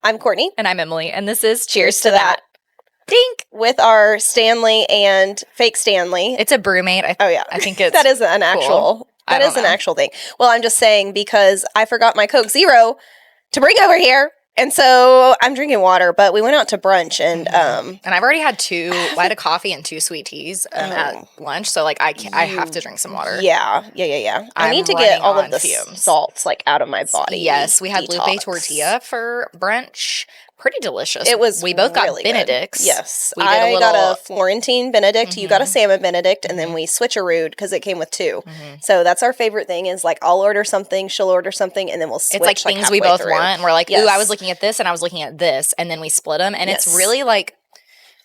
I'm Courtney. And I'm Emily. And this is Cheers to that. Dink! With our Stanley and fake Stanley. It's a brewmate. I think it's that is an actual actual thing. Well, I'm just saying because I forgot my Coke Zero to bring over here. And so I'm drinking water, but we went out to brunch and and I've already had I had a coffee and 2 sweet teas at lunch, so like I have to drink some water. Yeah. I need to get all of the salts like out of my body. Yes, we had Lupe tortilla for brunch. Pretty delicious. It was. We both got really Benedicts. Good. Yes, I got a Florentine Benedict. You got a salmon Benedict, and then we switcherooed because it came with 2. So that's our favorite thing. Is like I'll order something, she'll order something, and then we'll switch. It's like things we both want. And we're like, ooh, I was looking at this, and I was looking at this, and then we split them, and it's really like.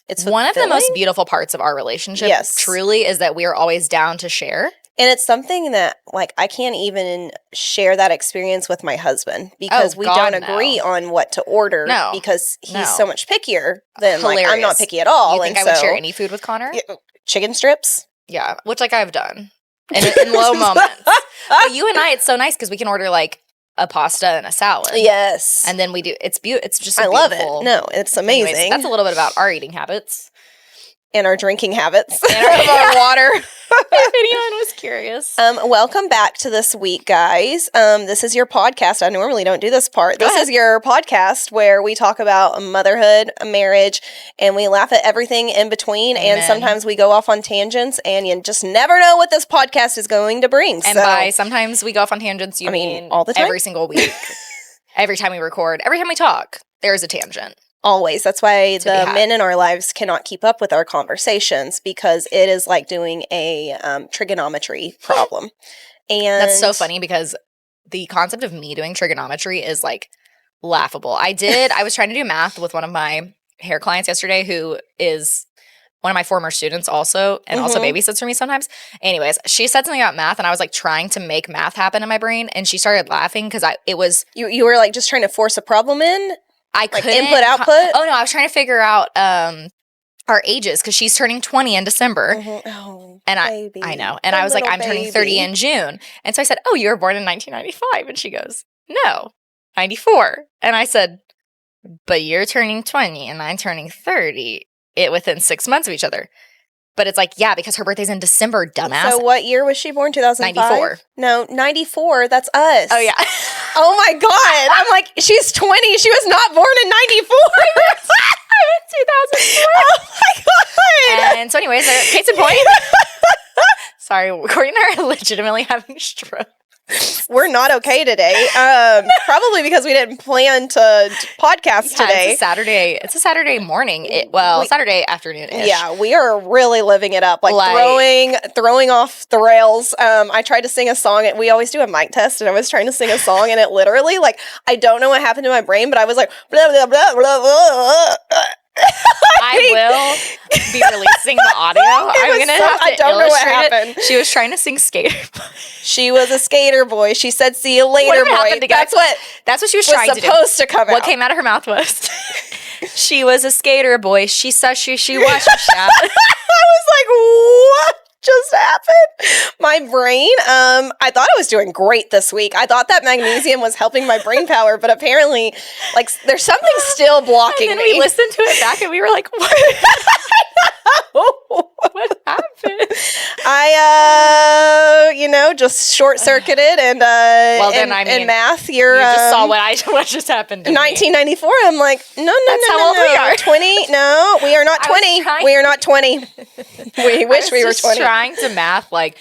It's one of the most beautiful parts of our relationship. Yes, truly, is that we are always down to share. And it's something that, like, I can't even share that experience with my husband because we don't agree on what to order because he's so much pickier than, like, I'm not picky at all. You think I would share any food with Connor? Chicken strips? Yeah, which, like, I've done in low moments. But you and I, it's so nice because we can order, like, a pasta and a salad. Yes. And then we do, it's just I love it. No, it's amazing. Anyways, that's a little bit about our eating habits. And our drinking habits. And our water. If anyone was curious. Welcome back to this week, guys. This is your podcast. I normally don't do this part. This is your podcast where we talk about motherhood, marriage, and we laugh at everything in between. Amen. And sometimes we go off on tangents, and you just never know what this podcast is going to bring. And by sometimes we go off on tangents, you mean all the time? Every single week. Every time we record, every time we talk, there's a tangent. Always. That's why the men in our lives cannot keep up with our conversations because it is like doing a trigonometry problem. And that's so funny because the concept of me doing trigonometry is like laughable. I was trying to do math with one of my hair clients yesterday who is one of my former students also and also babysits for me sometimes. Anyways, she said something about math and I was like trying to make math happen in my brain and she started laughing because it was... You were like just trying to force a problem in? I couldn't. Like input, output? Oh, no, I was trying to figure out our ages because she's turning 20 in December. Oh, and baby. I know. And I was like, I'm turning 30 in June. And so I said, oh, you were born in 1995. And she goes, no, 94. And I said, but you're turning 20 and I'm turning 30 within 6 months of each other. But it's like, yeah, because her birthday's in December, dumbass. So what year was she born? 2005? 94. No, 94. That's us. Oh, yeah. Oh, my God. I'm like, she's 20. She was not born in 94. I'm in 2004. Oh, my God. And so anyways, case in point. Sorry, Courtney and I are legitimately having stroke. We're not okay today. Probably because we didn't plan to podcast today. It's a Saturday morning. Saturday afternoon-ish. Yeah, we are really living it up, like throwing off the rails. I tried to sing a song. We always do a mic test, and I was trying to sing a song, and it literally, like, I don't know what happened to my brain, but I was like, blah, blah, blah, blah, blah. I will be releasing the audio. I don't know what happened. She was trying to sing Skater Boy. She was a skater boy. She said, "See you later, boy." That's what she was trying to do. Supposed to come out. What came out of her mouth was, "She was a skater boy. She saw she watched her shot." I was like, "What just happened?" My brain, I thought I was doing great this week. I thought that magnesium was helping my brain power, but apparently, like, there's something still blocking me. And then we listened to it back and we were like, what? What happened? I, just short-circuited and in math, you just saw what just happened to 1994, me. I'm like, no. How old we are. 20, no, we are not 20. We are not 20. We wish we were 20. Trying to math like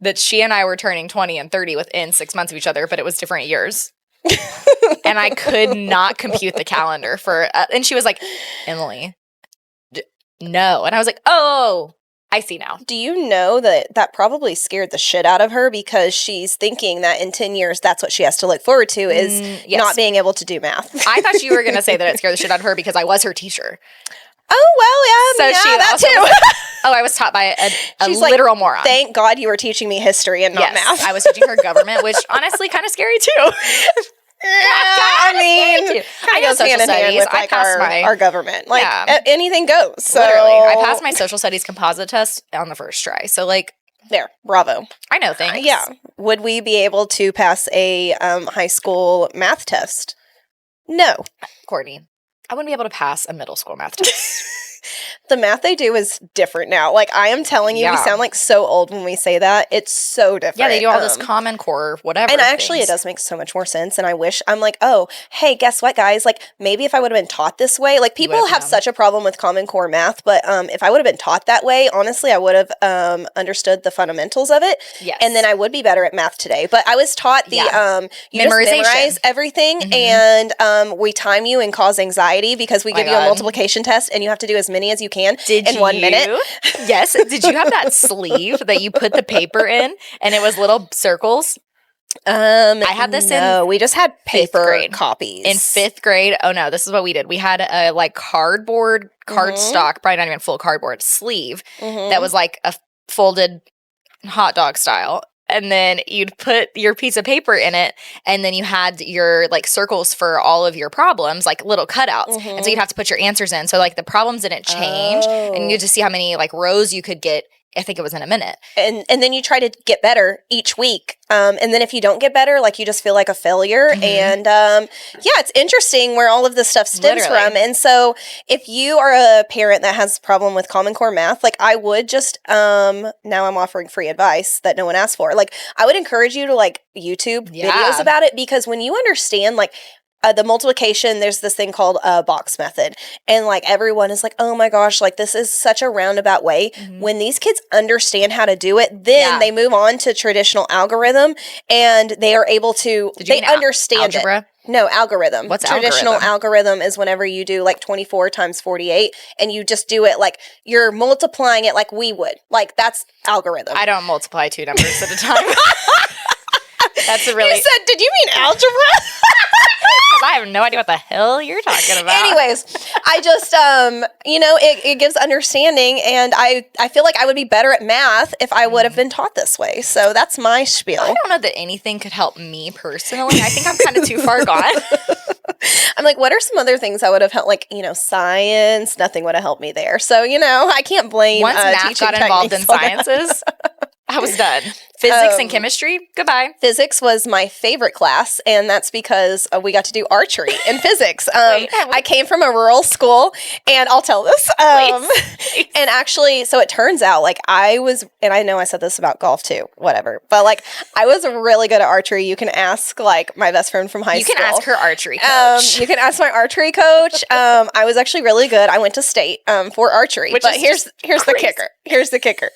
that she and I were turning 20 and 30 within 6 months of each other, but it was different years. And I could not compute the calendar and she was like, Emily, no. And I was like, oh, I see now. Do you know that probably scared the shit out of her because she's thinking that in 10 years, that's what she has to look forward to is not being able to do math. I thought you were going to say that it scared the shit out of her because I was her teacher. Oh, well, yeah, that too. I was taught by a literal moron. Thank God you were teaching me history and not math. I was teaching her government, which honestly kind of scary too. I mean, I know social studies. With, like, our government. Like, anything goes. So. Literally. I passed my social studies composite test on the first try. So, like, there. Bravo. I know things. Yeah. Would we be able to pass a high school math test? No. Courtney, I wouldn't be able to pass a middle school math test. The math they do is different now. Like, I am telling you, we Yeah. sound like so old when we say that. It's so different. Yeah, they do all this Common Core, whatever. And actually, things. it does make so much more sense. And I wish, I'm like, oh, hey, guess what, guys? Like, maybe if I would have been taught this way, like, people have such a problem with Common Core math, but if I would have been taught that way, honestly, I would have understood the fundamentals of it. Yes. And then I would be better at math today. But I was taught the, you just memorize everything, and we time you and cause anxiety because we give you a multiplication test, and you have to do as many as you can in 1 minute. Yes. Did you have that sleeve that you put the paper in and it was little circles? I had this we just had paper copies. In 5th grade, oh no, this is what we did. We had a like cardboard, cardstock, probably not even full cardboard, sleeve that was like a folded hot dog style. And then you'd put your piece of paper in it, and then you had your like circles for all of your problems, like little cutouts. And so you'd have to put your answers in. So like the problems didn't change, and you just see how many like rows you could get. I think it was in a minute. And then you try to get better each week. And then if you don't get better, like you just feel like a failure. And it's interesting where all of this stuff stems from. And so if you are a parent that has a problem with Common Core math, like I would just, now I'm offering free advice that no one asked for. Like I would encourage you to like YouTube videos about it, because when you understand like the multiplication, there's this thing called a box method. And like everyone is like, oh my gosh, like this is such a roundabout way. When these kids understand how to do it, then they move on to traditional algorithm, and they are able to, they understand algebra? It. No, algorithm. What's traditional algorithm is whenever you do like 24 times 48 and you just do it like you're multiplying it like we would. Like that's algorithm. I don't multiply 2 numbers at a time. That's a really. You said, did you mean algebra? I have no idea what the hell you're talking about. Anyways, I just, it gives understanding, and I feel like I would be better at math if I would have been taught this way. So that's my spiel. I don't know that anything could help me personally. I think I'm kind of too far gone. I'm like, what are some other things I would have helped? Like, science, nothing would have helped me there. So, I can't blame once math got involved in sciences, I was done. Physics and chemistry, goodbye. Physics was my favorite class, and that's because we got to do archery in physics. I came from a rural school, and I'll tell this. Please. And actually, so it turns out, like, I was, and I know I said this about golf too, whatever, but, like, I was really good at archery. You can ask, like, my best friend from high school. You can ask her archery coach. You can ask my archery coach. I was actually really good. I went to state for archery. But here's the kicker. Here's the kicker.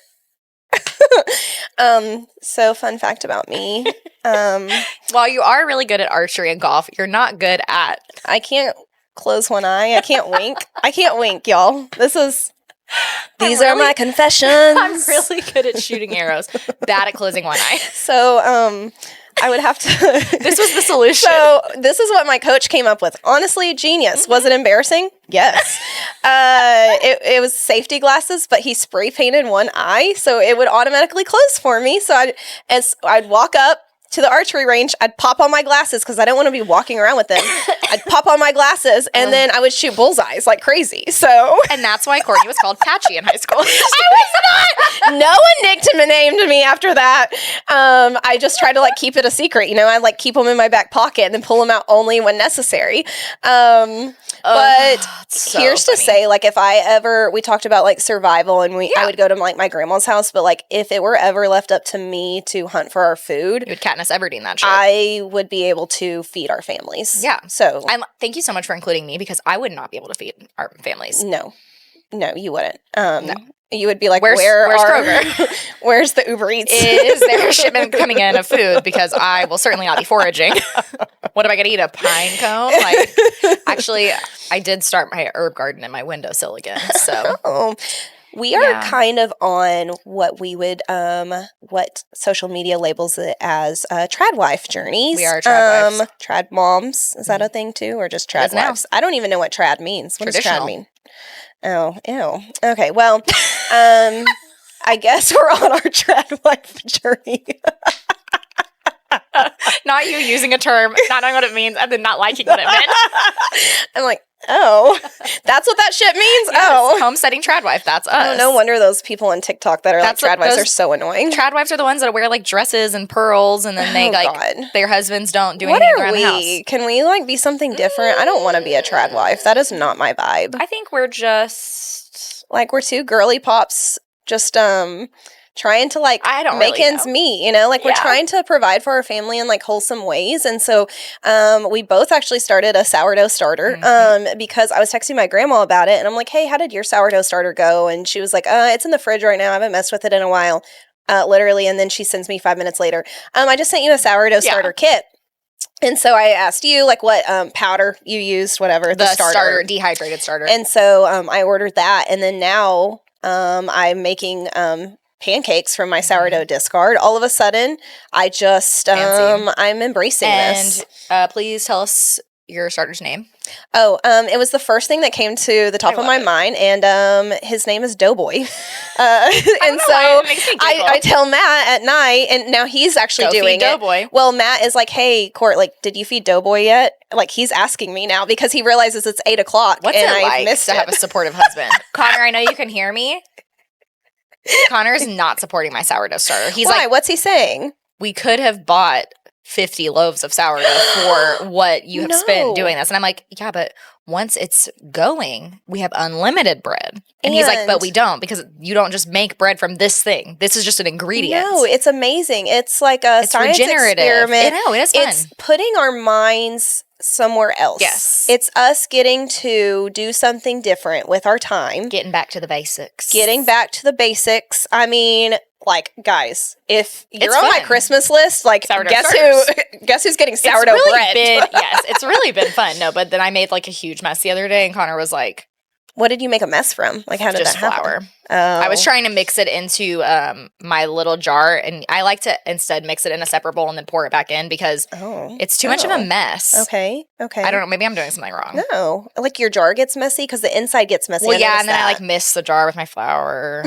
So fun fact about me. While you are really good at archery and golf, you're not good at. I can't close one eye. I can't wink. I can't wink, y'all. These are my confessions. I'm really good at shooting arrows. Bad at closing one eye. So, I would have to. This was the solution. So this is what my coach came up with. Honestly, genius. Was it embarrassing? Yes. It was safety glasses, but he spray painted one eye, so it would automatically close for me. So I'd walk up to the archery range, I'd pop on my glasses because I don't want to be walking around with them. I'd pop on my glasses, and then I would shoot bullseyes like crazy. And that's why Courtney was called Patchy in high school. I was not. No one named me after that. I just tried to like keep it a secret. I'd like keep them in my back pocket and then pull them out only when necessary. But here's to say, like, if we talked about like survival, and I would go to like my grandma's house, but like if it were ever left up to me to hunt for our food, you would Katniss Everdeen that shit. I would be able to feed our families. Yeah. So thank you so much for including me, because I would not be able to feed our families. No, you wouldn't. No. You would be like, where's Kroger? Where's the Uber Eats? Is there a shipment coming in of food? Because I will certainly not be foraging. What am I going to eat? A pine cone? Like, actually, I did start my herb garden in my windowsill again. So we are kind of on what we would, what social media labels it as trad wife journeys. We are trad wives. Trad moms. Is that a thing too? Or just trad wives? I don't even know what trad means. What does trad mean? Oh, ew. Okay, well, I guess we're on our trad wife journey. Not you using a term, not knowing what it means, and then not liking what it meant. I'm like, Oh, that's what that shit means? Yes, Oh. homesteading trad wife. That's us. Oh, no wonder those people on TikTok that are That's like trad wives those are so annoying. Trad wives are the ones that wear like dresses and pearls, and then they their husbands don't do What anything are around the house. we? Can we like be something different? I don't want to be a trad wife. That is not my vibe. I think we're just like we're two girly pops just trying to like I don't make really ends know. meet, you know, like we're trying to provide for our family in like wholesome ways. And so we both actually started a sourdough starter because I was texting my grandma about it, and I'm like, hey, how did your sourdough starter go? And she was like, it's in the fridge right now. I haven't messed with it in a while, literally. And then she sends me 5 minutes later, I just sent you a sourdough starter kit. And so I asked you like what powder you used, whatever, the starter, dehydrated starter. And so I ordered that, and then now I'm making pancakes from my sourdough discard. All of a sudden, I just I'm embracing this. And please tell us your starter's name. Oh, it was the first thing that came to the top of my mind, and his name is Doughboy. And so I tell Matt at night, and now he's actually doing Doughboy. it. Well, Matt is like, "Hey, Court, like, did you feed Doughboy yet?" Like, he's asking me now because he realizes it's 8 o'clock. What's it like to have a supportive husband? Connor, I know you can hear me. Connor is not supporting my sourdough starter. He's like, what's he saying? We could have bought 50 loaves of sourdough for what you have spent doing this. And I'm like, yeah, but once it's going, we have unlimited bread. And he's like, but we don't, because you don't just make bread from this thing. This is just an ingredient. No, it's amazing. It's like a science experiment. I know, it is fun. It's putting our minds somewhere else. Yes. It's us getting to do something different with our time. Getting back to the basics. I mean, like, guys, if you're on my Christmas list, like, guess who's getting sourdough bread? Yes, it's really been fun. No, but then I made like a huge mess the other day, and Connor was like, what did you make a mess from? Like, how did that happen? Flour. I was trying to mix it into my little jar, and I like to instead mix it in a separate bowl and then pour it back in because it's too much of a mess. Okay. I don't know. Maybe I'm doing something wrong. No. Like, your jar gets messy because the inside gets messy. Well, yeah, and then I like miss the jar with my flour.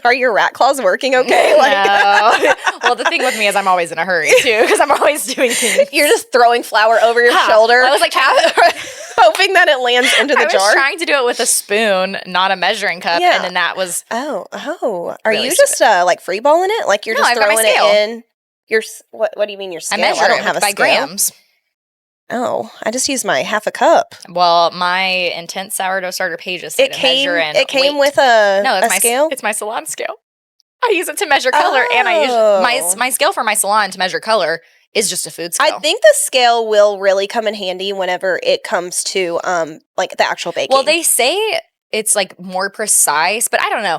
Are your rat claws working okay? No. Well, the thing with me is I'm always in a hurry, too, because I'm always doing things. You're just throwing flour over your shoulder. I was like, hoping that it lands into the jar. I was trying to do it with a spoon, not a measuring cup, and then that was Are really you just like freeballing it? Like you're just throwing it in? What do you mean your scale? I measure don't have a by scale. grams. Oh, I just used my half a cup. Well, my intense sourdough starter pages say to measure in It came weight. with a scale? It's my salon scale. I use it to measure color, and I use my scale for my salon to measure color is just a food scale. I think the scale will really come in handy whenever it comes to like the actual baking. Well, they say it's like more precise, but I don't know.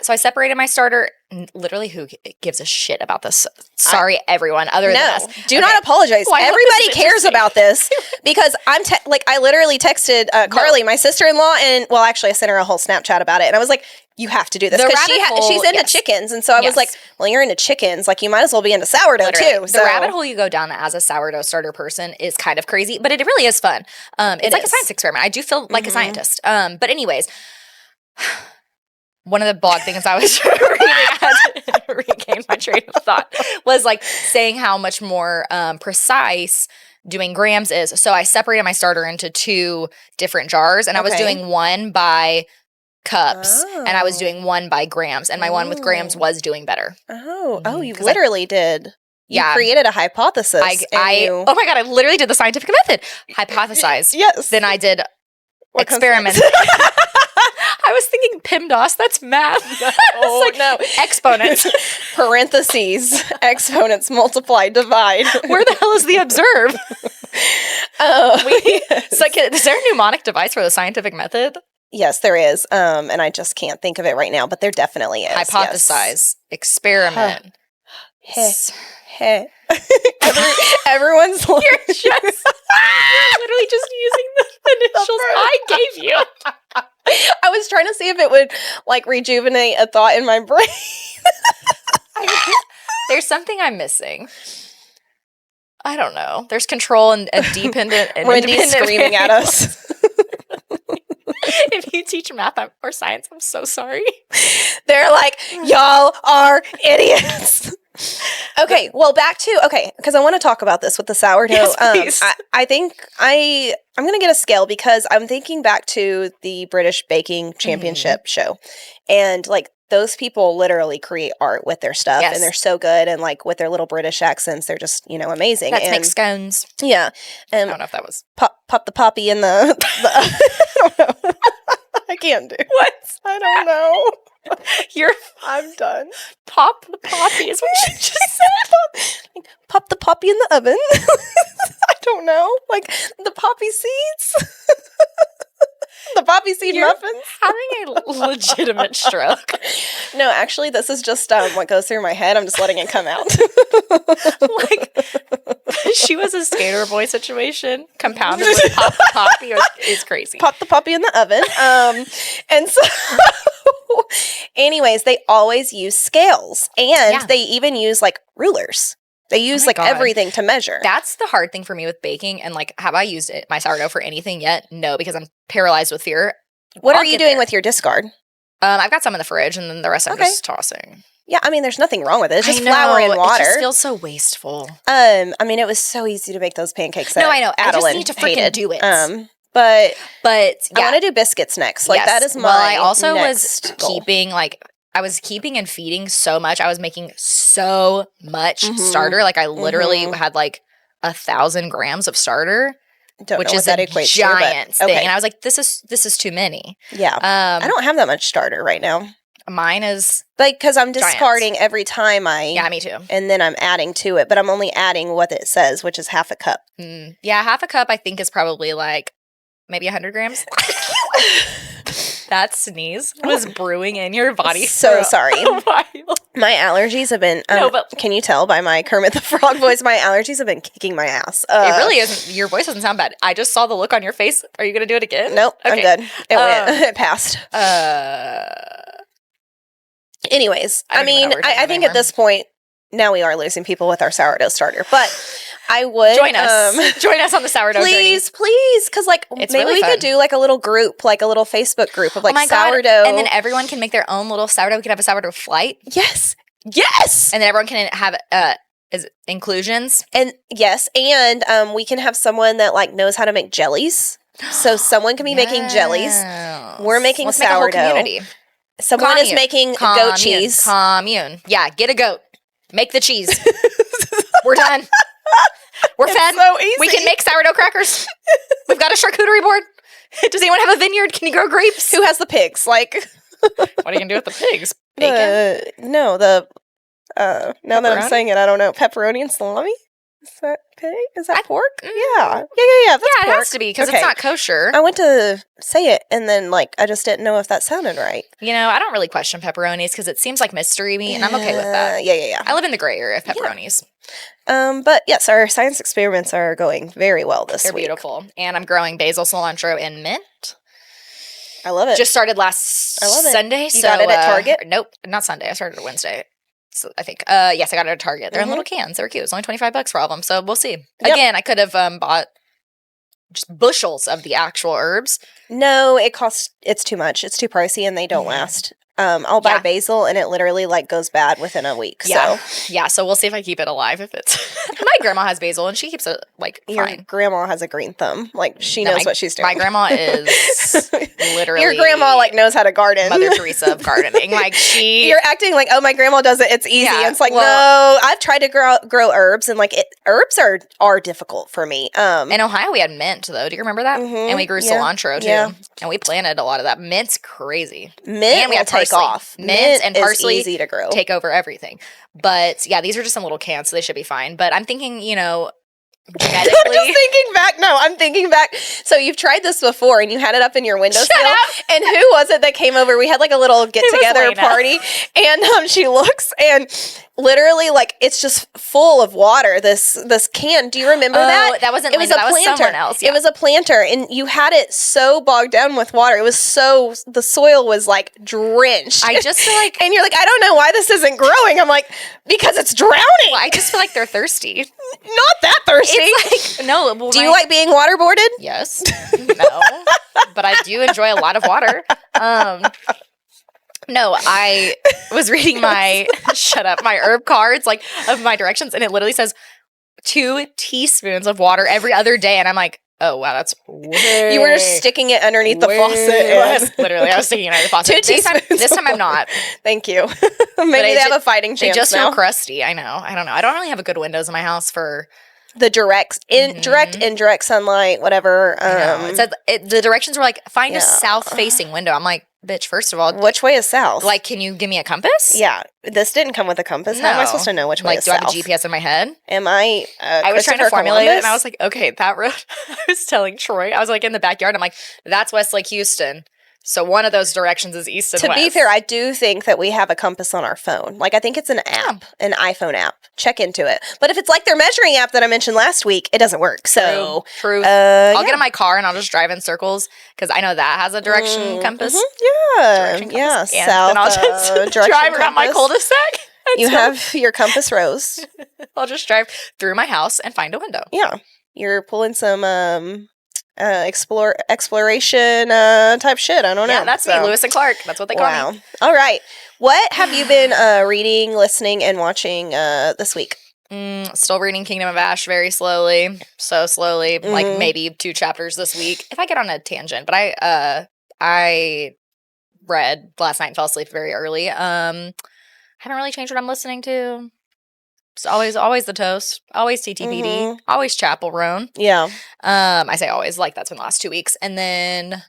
So I separated my starter. Literally, who gives a shit about this? Sorry, everyone, other than us. Do not apologize. Everybody cares about this because I literally texted Carly, my sister-in-law, and well, actually, I sent her a whole Snapchat about it, and I was like, "You have to do this," because she's into chickens, and so I was like, "Well, you're into chickens, like you might as well be into sourdough too." The rabbit hole you go down as a sourdough starter person is kind of crazy, but it really is fun. It's like a science experiment. I do feel like a scientist. But anyways. One of the blog things I was reading to regain my train of thought was like saying how much more precise doing grams is. So I separated my starter into 2 different jars, and I was doing one by cups and I was doing one by grams, and my one with grams was doing better. You literally did. You created a hypothesis. Oh my God, I literally did the scientific method. Hypothesize. Yes. Then I did experiments. I was thinking PIMDOS, that's math. No. Exponents. Parentheses. Exponents, multiply, divide. Where the hell is the observe? Is there a mnemonic device for the scientific method? Yes, there is. And I just can't think of it right now, but there definitely is. Hypothesize. Experiment. Everyone's You're literally just using the initials I gave you. I was trying to see if it would like rejuvenate a thought in my brain. There's something I'm missing. I don't know. There's control and a dependent and Wendy's screaming at us. If you teach math or science, I'm so sorry. They're like, y'all are idiots. Okay, well, because I want to talk about this with the sourdough. Yes, please. I think I'm going to get a scale because I'm thinking back to the British Baking Championship show. And, like, those people literally create art with their stuff. Yes. And they're so good. And, like, with their little British accents, they're just, amazing. Let's make scones. Yeah. I don't know if that was... Pop the poppy in the I don't know. I can't do What? I don't know. I'm done. Pop the poppy is what you just said. Pop the poppy in the oven. I don't know. Like the poppy seeds. The poppy seed muffins. Having a legitimate stroke. No, actually, this is just what goes through my head. I'm just letting it come out. Like, she was a skater boy situation compounded with pop the poppy is crazy. Pop the poppy in the oven. And so, anyways, they always use scales, and they even use like rulers. They use like everything to measure. That's the hard thing for me with baking. And like, have I used my sourdough for anything yet? No, because I'm paralyzed with fear. What are you doing with your discard? I've got some in the fridge, and then the rest I'm just tossing. Yeah, I mean, there's nothing wrong with it. It's just flour and water. It just feels so wasteful. I mean, it was so easy to make those pancakes. No, I know. I just need to freaking do it. But yeah. I want to do biscuits next. Like that is my. Well, I also was keeping I was keeping and feeding so much. I was making so much starter. Like I literally had like 1,000 grams of starter. Which is a giant thing. And I was like, this is too many. Yeah. I don't have that much starter right now. Mine is because I'm discarding every time Yeah, me too. And then I'm adding to it, but I'm only adding what it says, which is half a cup. Yeah, half a cup I think is probably like maybe 100 grams. That sneeze was brewing in your body. So sorry. My allergies have been. Can you tell by my Kermit the Frog voice? My allergies have been kicking my ass. It really isn't. Your voice doesn't sound bad. I just saw the look on your face. Are you going to do it again? Nope. Okay. I'm good. It went. It passed. Anyways, I mean, I think at this point, now we are losing people with our sourdough starter, but I would join us on the sourdough journey. Please, because like it's maybe really we fun. could do like a little group, like a little Facebook group of like sourdough, God. And then everyone can make their own little sourdough. We could have a sourdough flight. Yes, and then everyone can have inclusions. And yes, and we can have someone that like knows how to make jellies. So someone can be making jellies. We're making sourdough. Make a whole community. Someone is making goat cheese. Commune. Yeah, get a goat. Make the cheese. We're done. We're fed. So easy. We can make sourdough crackers. We've got a charcuterie board. Does anyone have a vineyard? Can you grow grapes? Who has the pigs? Like, what are you gonna do with the pigs? Bacon? Now that I'm saying it, I don't know. Pepperoni and salami? Is that pig? Is that pork? Yeah. That's it pork. has to be because it's not kosher. I went to say it and then like I just didn't know if that sounded right. I don't really question pepperonis because it seems like mystery meat, and I'm okay with that. Yeah. I live in the gray area of pepperonis. But yes, our science experiments are going very well this week. They're beautiful, and I'm growing basil, cilantro, and mint. I love it. Just started last Sunday. You got it at Target? Nope, not Sunday. I started it Wednesday. So I think, yes, I got it at Target. They're in little cans. They were cute. It's only $25 for all of them. So we'll see. Yep. Again, I could have bought just bushels of the actual herbs. No, it's too much. It's too pricey and they don't last. I'll buy basil and it literally like goes bad within a week. Yeah. So we'll see if I keep it alive. If it's my grandma has basil and she keeps it like your fine. Grandma has a green thumb. Like she knows what she's doing. My grandma is literally your grandma like knows how to garden. Mother Teresa of gardening. Like you're acting like, oh, my grandma does it. It's easy. Yeah, it's like, no, I've tried to grow herbs and like herbs are difficult for me. In Ohio we had mint though. Do you remember that? And we grew cilantro too. Yeah. And we planted a lot of that. Mint's crazy. Mint and we had take off. Mint and parsley is easy to grow. Take over everything. But yeah, these are just in little cans, so they should be fine. But I'm thinking, genetically. I'm thinking back. So you've tried this before and you had it up in your windowsill. And who was it that came over? We had like a little get together party. And she looks and literally like it's just full of water. This can. Do you remember that? That wasn't. It was a planter. Was someone else. Yeah. It was a planter, and you had it so bogged down with water. It was the soil was like drenched. I just feel like, and you're like, I don't know why this isn't growing. I'm like, because it's drowning. Well, I just feel like they're thirsty. Not that thirsty. It's like, no. Well, do you like being waterboarded? Yes. No. But I do enjoy a lot of water. No, I was reading my herb cards, like, of my directions, and it literally says 2 teaspoons of water every other day. And I'm like, oh, wow, that's way. You were just sticking it underneath the faucet. Literally, I was sticking it underneath the faucet. 2 teaspoons. This time I'm not. Thank you. Maybe they have a fighting chance. They just now. feel crusty. I know. I don't know. I don't really have a good windows in my house for the direct, indirect sunlight, whatever. It said the directions were like, find a south-facing window. I'm like, bitch, first of all, which way is south? Like, can you give me a compass? Yeah, this didn't come with a compass. No. How am I supposed to know which way is south? Do I have a GPS in my head? Am I? I was trying to formulate it, and I was like, okay, that road. I was telling Troy, I was like in the backyard. I'm like, that's Westlake, Houston. So one of those directions is east and west. To be fair, I do think that we have a compass on our phone. Like, I think it's an app, an iPhone app. Check into it. But if it's like their measuring app that I mentioned last week, it doesn't work. So, true. I'll get in my car and I'll just drive in circles because I know that has a direction compass. Yeah. South. Then I'll just drive around my cul-de-sac. You have your compass rose. I'll just drive through my house and find a window. Yeah. You're pulling some exploration type shit. I don't know. Yeah, that's me, Lewis and Clark. That's what they call me. All right. What have you been reading, listening, and watching this week? Still reading Kingdom of Ash very slowly. So slowly. Like maybe 2 chapters this week. If I get on a tangent. But I read last night and fell asleep very early. Haven't really changed what I'm listening to. It's always the toast, always TTPD, always Chapel Roan. Yeah. I say always, like that's been the last 2 weeks. And then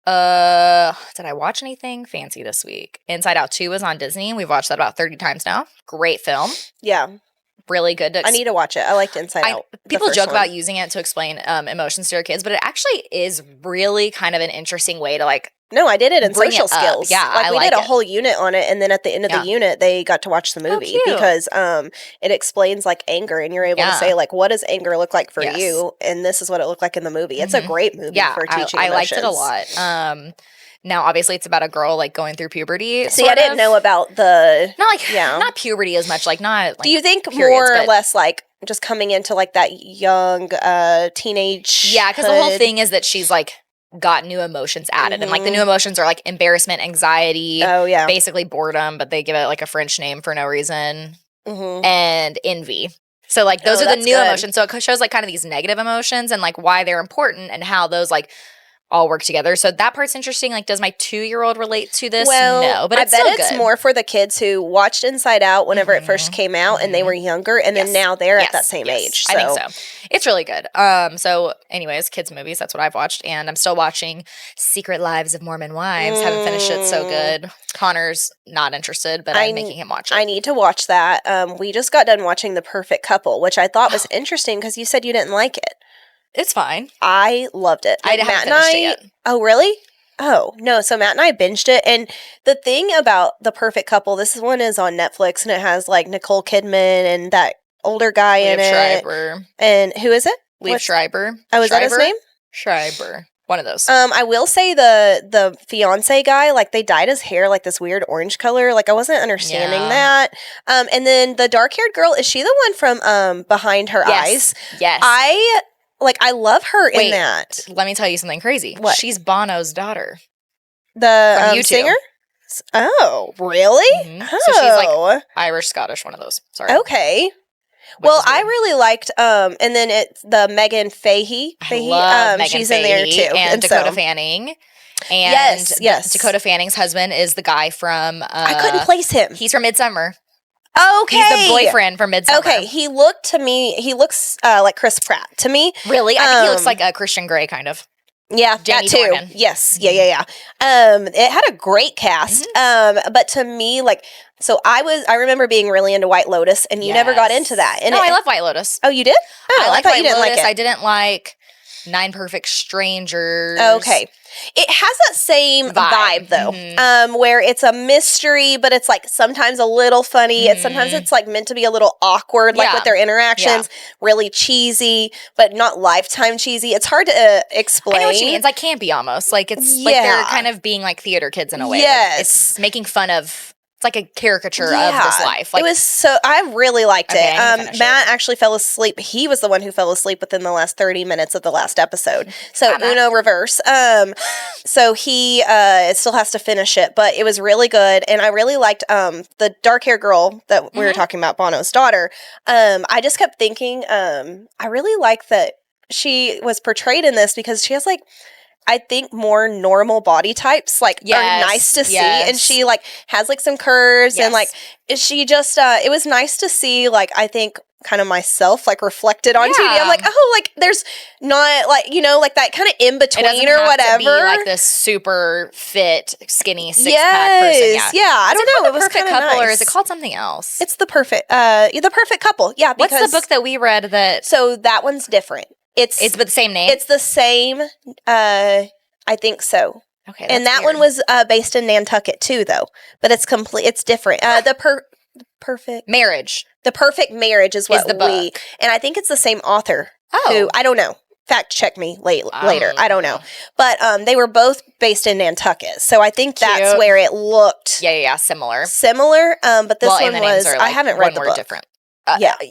did I watch anything fancy this week? Inside Out 2 is on Disney. We've watched that about 30 times now. Great film. Yeah. Really good. I need to watch it. I liked Inside Out. People joke about using it to explain emotions to their kids, but it actually is really kind of an interesting way to like. No, I did it in social skills. Yeah, like we did a whole unit on it, and then at the end of the unit, they got to watch the movie because it explains like anger, and you're able to say like, what does anger look like for you, and this is what it looked like in the movie. It's a great movie for teaching. I liked it a lot. Now, obviously, it's about a girl like going through puberty. See, I didn't know about the not puberty as much. Like not. Like, do you think more or less like just coming into like that young teenage? Yeah, because the whole thing is that she's like got new emotions added, and like the new emotions are like embarrassment, anxiety, basically boredom, but they give it like a French name for no reason, and envy. So like those are the new emotions. So it shows like kind of these negative emotions and like why they're important and how those like all work together. So that part's interesting. Like, does my 2-year-old relate to this? Well, no, but I bet it's more for the kids who watched Inside Out whenever it first came out and they were younger, and then now they're at that same age. So. I think so. It's really good. So anyways, kids movies, that's what I've watched. And I'm still watching Secret Lives of Mormon Wives. Haven't finished it. So good. Connor's not interested, but I'm making him watch it. I need to watch that. We just got done watching The Perfect Couple, which I thought was interesting because you said you didn't like it. It's fine. I loved it. Like, I haven't finished it yet. Oh, really? Oh, no. So Matt and I binged it. And the thing about The Perfect Couple, this one is on Netflix, and it has like Nicole Kidman and that older guy in it. Schreiber. And who is it? Liev Schreiber. Oh, is that his name? Schreiber. One of those. I will say the fiance guy, like they dyed his hair like this weird orange color. Like I wasn't understanding that. And then the dark-haired girl, is she the one from Behind Her Eyes? Yes. I love her in that. Let me tell you something crazy. What? She's Bono's daughter. The singer? Oh, really? Mm-hmm. Oh. So she's like Irish, Scottish, one of those. Sorry. Okay. Well, I really liked, and then it's the Megan Fahey. I love Megan she's Fahey in there too. And Dakota Fanning. And yes. Dakota Fanning's husband is the guy from... I couldn't place him. He's from Midsummer. Okay. He's the boyfriend from Midsummer. Okay, he looks like Chris Pratt to me. Really? I think he looks like a Christian Grey, kind of. Yeah, Jamie that too. Dornan. Yes, yeah. It had a great cast. But to me, like, so I remember being really into White Lotus, and you never got into that. And I love White Lotus. Oh, you did? Oh, I like thought White you didn't Lotus. like it. I didn't like 9 Perfect Strangers. Okay. It has that same vibe though, where it's a mystery, but it's like sometimes a little funny. And sometimes it's like meant to be a little awkward, like with their interactions, really cheesy, but not Lifetime cheesy. It's hard to explain. I know what you mean. It's like campy almost. Like it's like they're kind of being like theater kids in a way. Yes. Like it's making fun of It's like a caricature of this life. Like, it was so. I really liked Okay, I need to it. finish Matt actually fell asleep. He was the one who fell asleep within the last 30 minutes of the last episode. So Hi, Matt. Uno reverse. So he still has to finish it, but it was really good, and I really liked the dark hair girl that we were talking about, Bono's daughter. I just kept thinking, I really like that she was portrayed in this because she has like, I think more normal body types like are nice to see, and she like has like some curves and like she just it was nice to see, like, I think kind of myself like reflected on TV. I'm like, oh, like there's not like, you know, like that kind of in between or whatever. To be like this super fit, skinny 6-pack person. Yeah. I don't know. It was perfect couple, or is it called something else? It's the perfect couple. Yeah. What's the book that we read that? So that one's different. It's but the same name. It's the same. I think so. Okay, and that one was based in Nantucket too, though. But it's complete. It's different. Perfect Marriage. The Perfect Marriage is what the book. And I think it's the same author. Oh, who, I don't know. Fact check me later. I don't know. But they were both based in Nantucket, so I think that's where it looked. Similar. But this one was. Like I haven't read the book. Different.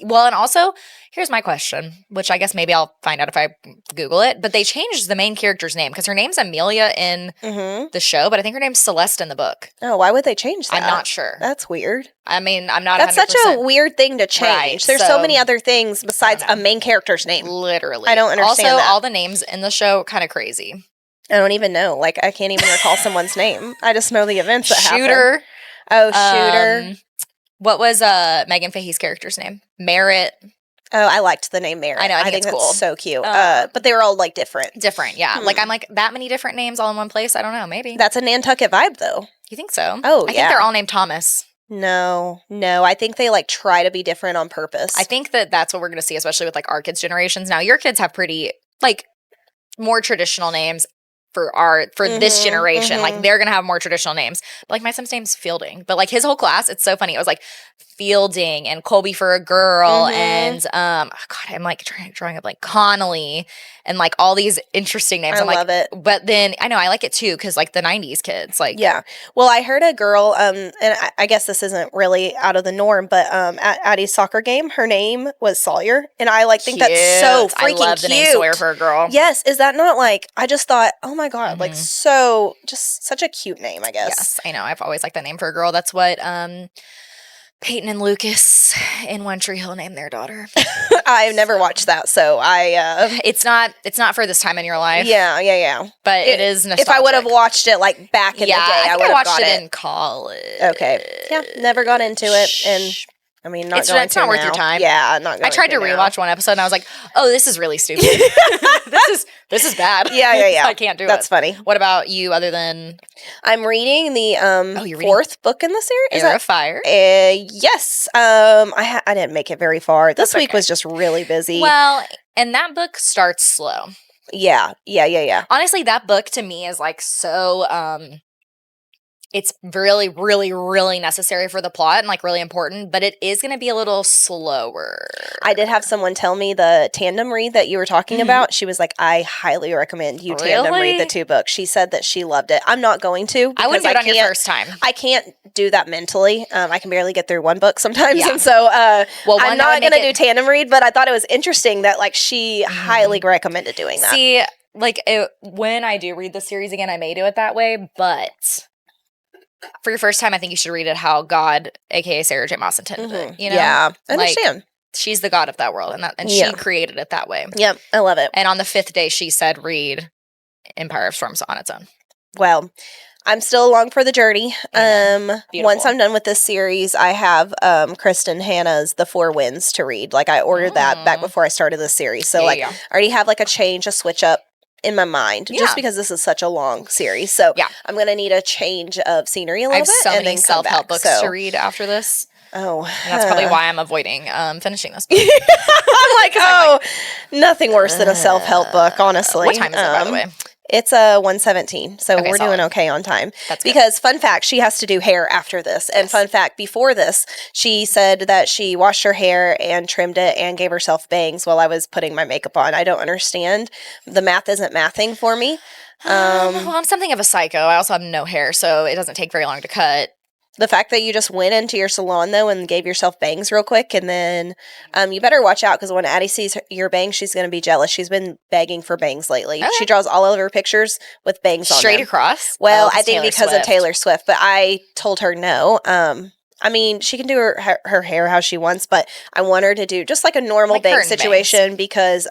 Well, and also, here's my question, which I guess maybe I'll find out if I Google it, but they changed the main character's name because her name's Amelia in the show, but I think her name's Celeste in the book. Oh, why would they change that? I'm not sure. That's weird. I mean, I'm not. That's 100%. such a weird thing to change. Right, There's so many other things besides a main character's name. Literally. I don't understand also, that. all the names in the show, kind of crazy. I don't even know. Like, I can't even recall someone's name. I just know the events that happened. Shooter. Oh, Shooter. What was Megan Fahey's character's name? Merritt. Oh, I liked the name Merritt. I know. I think it's cool. That's so cute. But they were all like different. Different, yeah. Like, I'm like, that many different names all in one place? I don't know. Maybe. That's a Nantucket vibe, though. You think so? Oh, I think they're all named Thomas. No. I think they like try to be different on purpose. I think that's what we're going to see, especially with like our kids' generations. Now, your kids have pretty like more traditional names for this generation. Like, they're gonna have more traditional names. But like, my son's name's Fielding, but like his whole class, it's so funny. It was like Fielding and Colby for a girl and God, I'm like drawing up like Connolly and like all these interesting names. I I'm love it. But then I know I like it too because like the 90s kids, like Well, I heard a girl, and I guess this isn't really out of the norm, but at Addie's soccer game, her name was Sawyer, and I like think that's so freaking cute. I love the name Sawyer for a girl. Yes, is that not like? I just thought, oh my god, like so, just such a cute name, I guess. Yes, I know. I've always liked that name for a girl. That's what Peyton and Lucas in One Tree Hill named their daughter. I've never watched that, so I. It's not for this time in your life. Yeah. But it is nostalgic. If I would have watched it like back in the day, I would have watched it in college. Okay. Yeah, never got into it, and I mean, it's not worth your time. Yeah, not. I tried to rewatch one episode, and I was like, "Oh, this is really stupid. this is bad. Yeah. I can't do it." That's funny. What about you? Other than I'm reading the fourth book in the series. Heir of Fire. Yes. I didn't make it very far. This week was just really busy. Well, and that book starts slow. Yeah. Honestly, that book to me is like so. It's really, really, really necessary for the plot and like really important, but it is going to be a little slower. I did have someone tell me the tandem read that you were talking about. She was like, I highly recommend you tandem read the two books. She said that she loved it. I'm not going to. I wouldn't do it on your first time. I can't do that mentally. I can barely get through one book sometimes. Yeah. And so I'm not going to do tandem read, but I thought it was interesting that like she highly recommended doing that. See, like when I do read the series again, I may do it that way, but for your first time, I think you should read it how God, aka Sarah J. Maas, intended it. You know? Yeah, I understand. Like, she's the god of that world, and she created it that way. Yep, I love it. And on the 5th day, she said, "Read Empire of Storms on its own." Well, I'm still along for the journey. Once I'm done with this series, I have Kristen Hanna's The Four Winds to read. Like, I ordered that back before I started this series, so I already have like a switch up in my mind, just because this is such a long series. So I'm going to need a change of scenery a little bit. I have so many self-help books to read after this. Oh. And that's probably why I'm avoiding finishing this book. I'm like, nothing worse than a self-help book, honestly. What time is it, by the way? It's 1:17, so we're doing okay on time. That's good. Because fun fact, she has to do hair after this. And fun fact, before this, she said that she washed her hair and trimmed it and gave herself bangs while I was putting my makeup on. I don't understand. The math isn't mathing for me. Well, I'm something of a psycho. I also have no hair, so it doesn't take very long to cut. The fact that you just went into your salon, though, and gave yourself bangs real quick, and then you better watch out, because when Addie sees your bangs, she's going to be jealous. She's been begging for bangs lately. Okay. She draws all of her pictures with bangs on them. Straight across? Well, I think because of Taylor Swift, but I told her no. I mean, she can do her hair how she wants, but I want her to do just like a normal bang situation because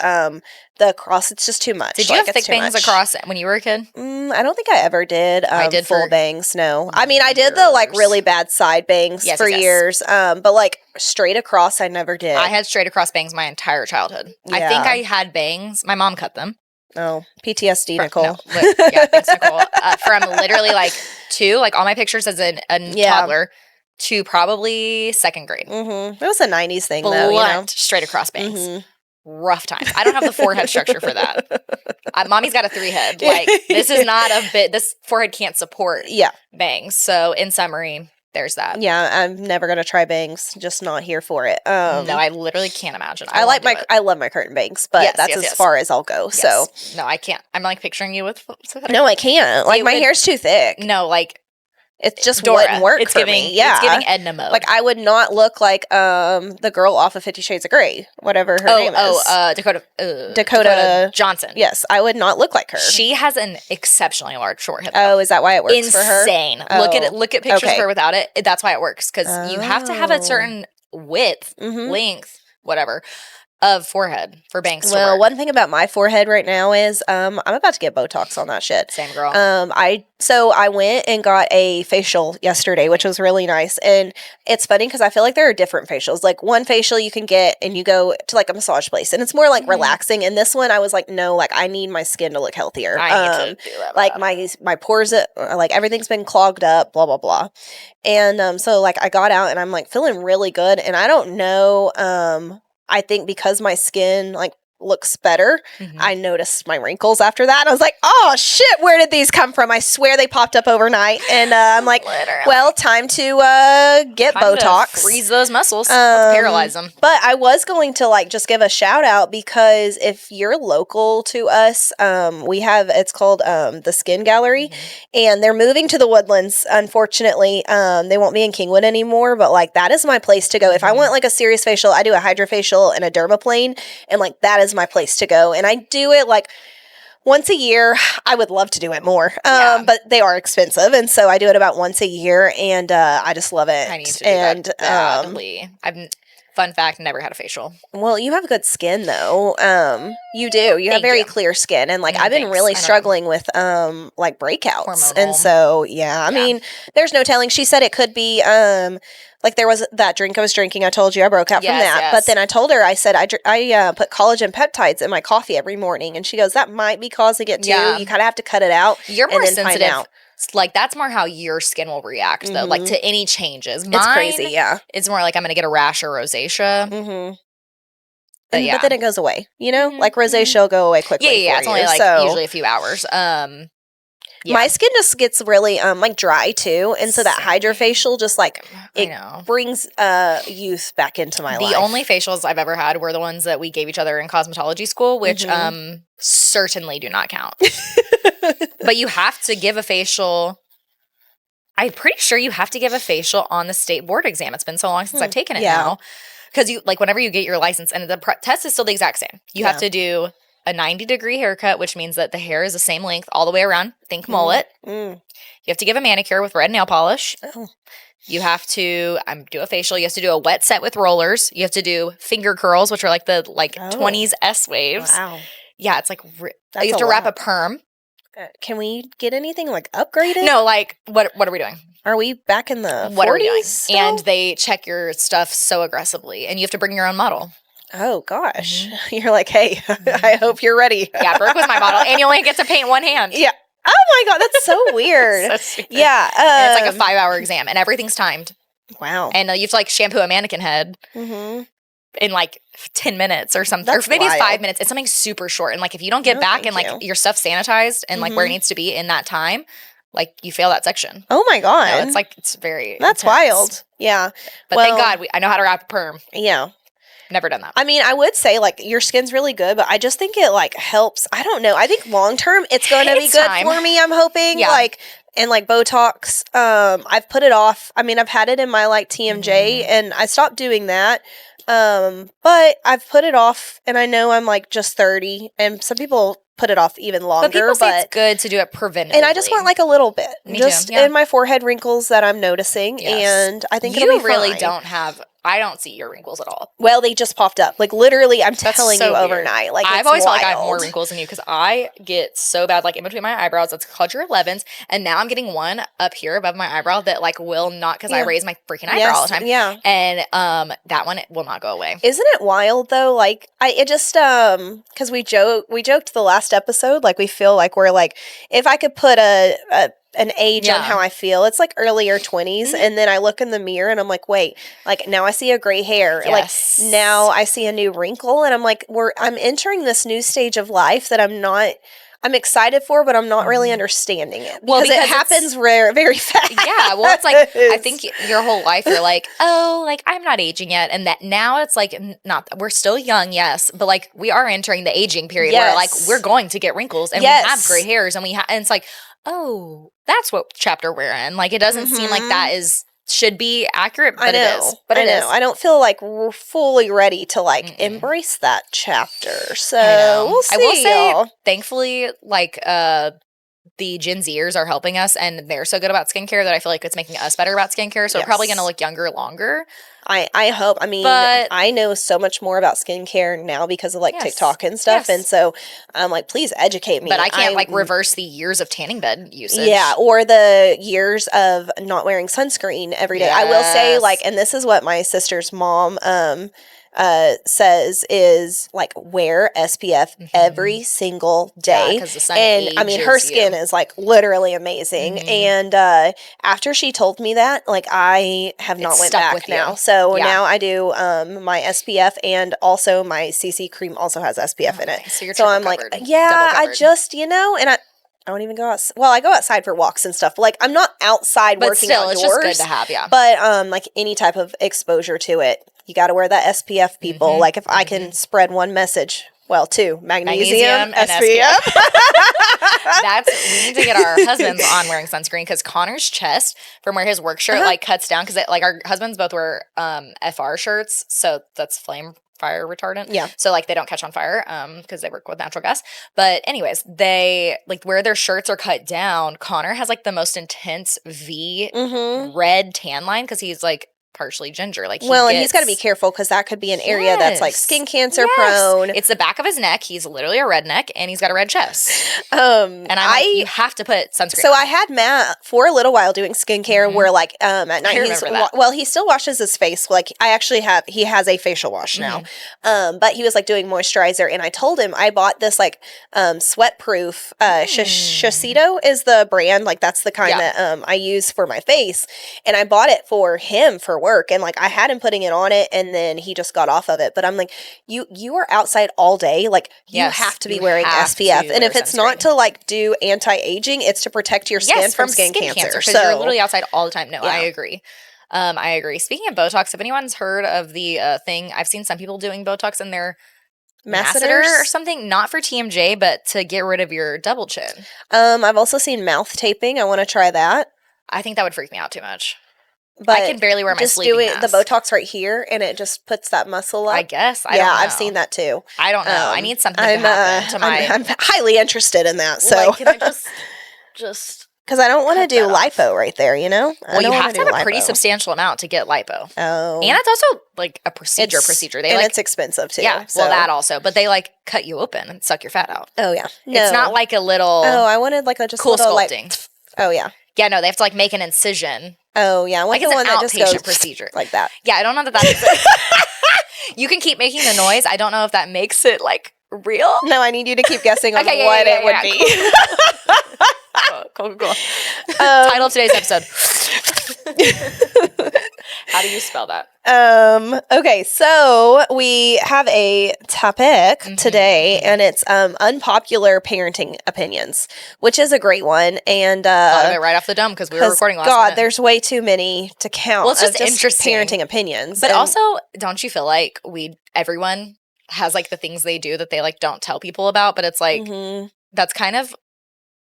the cross, it's just too much. Did you have thick bangs across when you were a kid? I don't think I ever did. I did full bangs. No, I mean I did the like really bad side bangs for years. But like straight across, I never did. I had straight across bangs my entire childhood. Yeah. I think I had bangs. My mom cut them. Oh, PTSD, Nicole. No, yeah, thanks, Nicole. From literally like 2, like all my pictures as a toddler, to probably 2nd grade. It was a 90s thing, Blunt, though, you know? Straight across bangs. Rough times. I don't have the forehead structure for that. Mommy's got a 3-head. Like, this is not a bit, this forehead can't support bangs. So, in summary, there's that. Yeah, I'm never going to try bangs. Just not here for it. No, I literally can't imagine. I love my curtain bangs, but that's as far as I'll go. Yes. So no, I can't. I'm like picturing you with. No, I can't. Like, my hair's too thick. No, like. It just wouldn't work for me. Yeah. It's giving Edna mode. Like, I would not look like the girl off of 50 Shades of Grey, whatever her name is. Dakota Johnson. Yes, I would not look like her. She has an exceptionally large forehead. Oh, is that why it works for her? Insane. Oh. Look at pictures of her without it. That's why it works, because you have to have a certain width, length, whatever, of forehead for bangs to work. One thing about my forehead right now is I'm about to get Botox on that shit. Same girl. I went and got a facial yesterday, which was really nice. And it's funny because I feel like there are different facials. Like, one facial you can get and you go to like a massage place and it's more like relaxing. And this one I was like, no, like I need my skin to look healthier. I need to do that. Like my pores, like everything's been clogged up, blah, blah, blah. And so like I got out and I'm like feeling really good. And I don't know, I think because my skin like looks better, I noticed my wrinkles after that. And I was like, oh shit, where did these come from? I swear they popped up overnight. And I'm like, well, time to get Botox. To freeze those muscles. Let's paralyze them. But I was going to like just give a shout out, because if you're local to us, we have, it's called the Skin Gallery, and they're moving to the Woodlands, unfortunately. They won't be in Kingwood anymore, but like that is my place to go. If I want like a serious facial, I do a hydrofacial and a dermaplane, and like that is my place to go. And I do it like once a year. I would love to do it more, but they are expensive, and so I do it about once a year, and I just love it. I need to do that badly. Fun fact, never had a facial. Well, you have good skin though. You do. You have very clear skin, and like I've been really struggling with like breakouts. Hormonal. And so I mean, there's no telling. She said it could be like there was that drink I was drinking. I told you I broke out from that. Yes. But then I told her, I said, I put collagen peptides in my coffee every morning. And she goes, that might be causing it too. Yeah. You kind of have to cut it out. You're more sensitive. Like, that's more how your skin will react, though, like to any changes. Mine, it's crazy, yeah. It's more like I'm going to get a rash or rosacea. But then it goes away, you know? Like, rosacea will go away quickly. Yeah, it's only like usually a few hours. My skin just gets really like dry too, and so that hydrofacial just like it brings youth back into my life. The only facials I've ever had were the ones that we gave each other in cosmetology school, which certainly do not count. But you have to give a facial. I'm pretty sure you have to give a facial on the state board exam. It's been so long since I've taken it now, because you like whenever you get your license, and the test is still the exact same. You have to do a 90-degree haircut, which means that the hair is the same length all the way around. Think mullet. You have to give a manicure with red nail polish. You have to do a facial. You have to do a wet set with rollers. You have to do finger curls, which are like the 20s S waves. Wow. Yeah, it's like you have to wrap a perm. Can we get anything like upgraded? No, like what are we doing? Are we back in the 40s? What are we doing? Still? And they check your stuff so aggressively, and you have to bring your own model. Oh, gosh. You're like, hey, I hope you're ready. Yeah, Brooke was my model. And you only get to paint one hand. Yeah. Oh, my God. That's so weird. So stupid. Yeah. And it's like a 5-hour exam, and everything's timed. Wow. And you have to, like, shampoo a mannequin head in, like, 10 minutes or something. That's or maybe wild. it's 5 minutes. It's something super short. And, like, if you don't get back and, like, your stuff sanitized and, like, where it needs to be in that time, like, you fail that section. Oh, my God. So it's, like, it's very That's intense. Wild. Yeah. But thank God I know how to wrap a perm. Yeah. Never done that. I mean, I would say, like, your skin's really good, but I just think it, like, helps. I don't know. I think long-term, it's going to be good for me, I'm hoping. Yeah. Like, And like Botox, I've put it off. I mean, I've had it in my like TMJ and I stopped doing that. But I've put it off and I know I'm like just 30 and some people put it off even longer. But people say it's good to do it preventatively. And I just want like a little bit. Me just too. Yeah. in my forehead wrinkles that I'm noticing. Yes. And I think you it'll be really fine. don't have, I don't see your wrinkles at all. Well, they just popped up. Like literally, I'm That's telling so you weird. overnight. Like I've it's always felt like I have more wild. wrinkles than you because I get so bad, like in between my eyebrows. That's called your 11s, and now I'm getting one up here above my eyebrow that like will not because I raise my freaking eyebrow all the time. Yeah, and that one will not go away. Isn't it wild though? Like it just because we joked the last episode. Like we feel like we're like if I could put an age on how I feel, it's like earlier 20s, and then I look in the mirror and I'm like, wait, like now I see a gray hair, Yes. like now I see a new wrinkle, and I'm like, I'm entering this new stage of life that I'm excited for, but I'm not really understanding it because it happens very fast. Yeah, well, it's like I think your whole life you're like, oh, like I'm not aging yet, and that now it's like not we're still young, yes, but like we are entering the aging period where like we're going to get wrinkles and we have gray hairs and and it's like, oh, that's what chapter we're in. Like it doesn't seem like that should be accurate, but it is. But it is. I don't feel like we're fully ready to like embrace that chapter. So we'll see. I will say, thankfully, like the Gen Zers are helping us, and they're so good about skincare that I feel like it's making us better about skincare. So we're probably going to look younger longer. I hope. I mean, but I know so much more about skincare now because of like TikTok and stuff. And so I'm like, please educate me. But I can't like reverse the years of tanning bed usage. Yeah. Or the years of not wearing sunscreen every day. I will say like, and this is what my sister's mom, says is like wear SPF every single day. Yeah, the sun and I mean, her skin is like literally amazing. And after she told me that, like I have not went back now. So now I do my SPF and also my CC cream also has SPF in it. So I'm like, yeah, I just, and I don't even go outside. Well, I go outside for walks and stuff. But like I'm not outside working outdoors. It's just good to have, But like any type of exposure to it, you got to wear that SPF, people. Like if I can spread one message, well, two, magnesium and SPF. We need to get our husbands on wearing sunscreen because Connor's chest from where his work shirt like cuts down because like our husbands both wear FR shirts, so that's flame fire retardant. Yeah. So like they don't catch on fire because they work with natural gas. But anyways, they like where their shirts are cut down. Connor has like the most intense V red tan line because he's like partially ginger. Like and he's got to be careful because that could be an area that's like skin cancer prone. It's the back of his neck. He's literally a redneck and he's got a red chest. And I'm like, you have to put sunscreen. So I had Matt for a little while doing skincare where like at night he still washes his face. Like he has a facial wash now. But he was like doing moisturizer and I told him I bought this like sweat proof Shiseido is the brand, like that's the kind that I use for my face, and I bought it for him for work, and like I had him putting it on it and then he just got off of it. But I'm like, you are outside all day, like you have to be wearing SPF, and if it's not to like do anti-aging, it's to protect your skin from skin cancer. So you're literally outside all the time. No, I agree. I agree. Speaking of Botox, if anyone's heard of the thing, I've seen some people doing Botox in their masseter or something, not for TMJ, but to get rid of your double chin. I've also seen mouth taping. I want to try that. I think that would freak me out too much. But I can barely wear my sleeping mask. The Botox right here, and it just puts that muscle up. I guess. I don't know. I've seen that too. I don't know. I need something to happen to my... I'm highly interested in that. So like, can I just... Because I don't want to do lipo right there, you know? Well, you have to have a pretty substantial amount to get lipo. Oh. And it's also like a procedure. It's expensive too. Yeah, well, that also. But they like cut you open and suck your fat out. Oh, yeah. No. It's not like a little... Oh, I wanted like a just cool little sculpting. Like, oh, yeah. Yeah, no, they have to like make an incision. Oh, yeah. I want like the one that just goes procedure. Like that. Yeah, I don't know that that's... You can keep making the noise. I don't know if that makes it like real. No, I need you to keep guessing on what it would be. Cool. Title of today's episode. How do you spell that? Okay, so we have a topic today, and it's unpopular parenting opinions, which is a great one. And thought of it right off the dome because we were recording last minute. there's way too many to count. Well, it's just interesting parenting opinions, but also, don't you feel like everyone has like the things they do that they like don't tell people about, but it's like that's kind of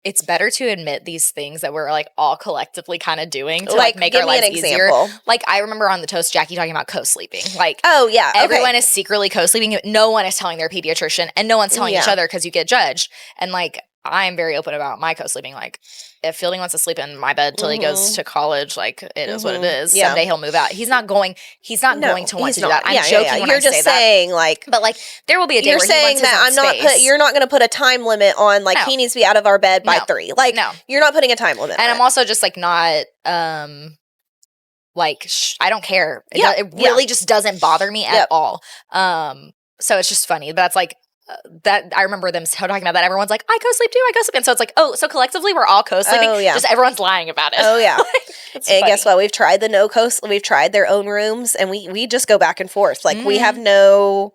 it's better to admit these things that we're like all collectively kind of doing to Like, make give our me an lives easier. example. Like I remember on the Toast Jackie talking about co-sleeping. Like Oh, yeah. everyone is secretly co-sleeping. No one is telling their pediatrician and no one's telling each other because you get judged. And like I'm very open about my co-sleeping. Like if Fielding wants to sleep in my bed till he goes to college, like it is what it is. Yeah. Someday he'll move out. He's not going to want to do that. I'm Yeah, joking yeah, when you're I just say that. saying like, But like there will be a day you're where he saying wants his that own space. you're not going to put a time limit on like No. he needs to be out of our bed by No. 3. Like No. you're not putting a time limit. And on I'm it. also just like not like I don't care. It really just doesn't bother me at all. So it's just funny. That's like that I remember them talking about that. Everyone's like, I co-sleep too, I co-sleep. And so it's like, oh, so collectively we're all co-sleeping. Oh, yeah. Just everyone's lying about it. Oh, yeah. And funny. Guess what? We've tried the no coast. We've tried their own rooms, and we just go back and forth. Like we have no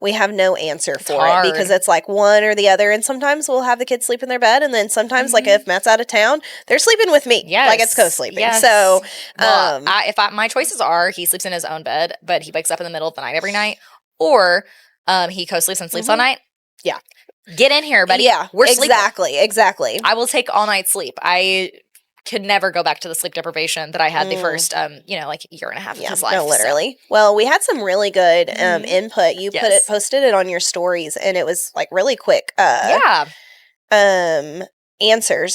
answer for it because it's like one or the other. And sometimes we'll have the kids sleep in their bed, and then sometimes like if Matt's out of town, they're sleeping with me. Yes. Like it's co-sleeping. Yes. So well, my choices are he sleeps in his own bed, but he wakes up in the middle of the night every night, or he co-sleeps and sleeps all night. Yeah. Get in here, buddy. Yeah. We're sleeping. Exactly. I will take all night sleep. I could never go back to the sleep deprivation that I had the first, like year and a half of his life. No, literally. So. Well, we had some really good input. You posted it on your stories, and it was like really quick. Answers.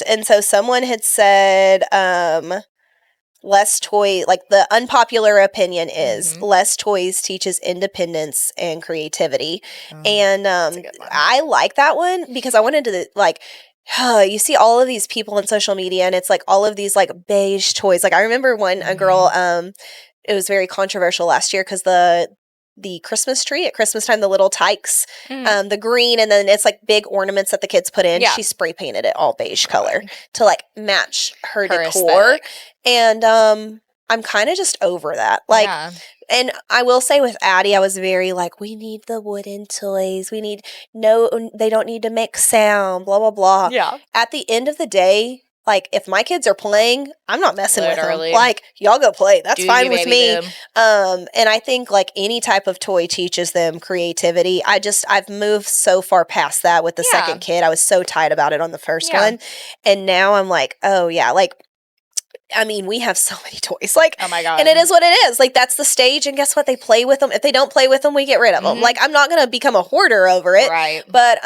And so someone had said, less toy, like the unpopular opinion is less toys teaches independence and creativity. And I like that one because I wanted to like, you see all of these people on social media and it's like all of these like beige toys. Like I remember a girl, it was very controversial last year because the Christmas tree at Christmas time, the little tykes, the green, and then it's like big ornaments that the kids put in. Yeah. She spray painted it all beige color to like match her decor. Aesthetic. And I'm kind of just over that. Like, and I will say with Addie, I was very like, we need the wooden toys. They don't need to make sound, blah, blah, blah. Yeah. At the end of the day, like, if my kids are playing, I'm not messing with them. Like, y'all go play. That's fine with me. And I think, like, any type of toy teaches them creativity. I've moved so far past that with the second kid. I was so tight about it on the first one. And now I'm like, oh, yeah. Like, I mean, we have so many toys. Like, oh my God. And it is what it is. Like, that's the stage. And guess what? They play with them. If they don't play with them, we get rid of them. Like, I'm not going to become a hoarder over it. Right. But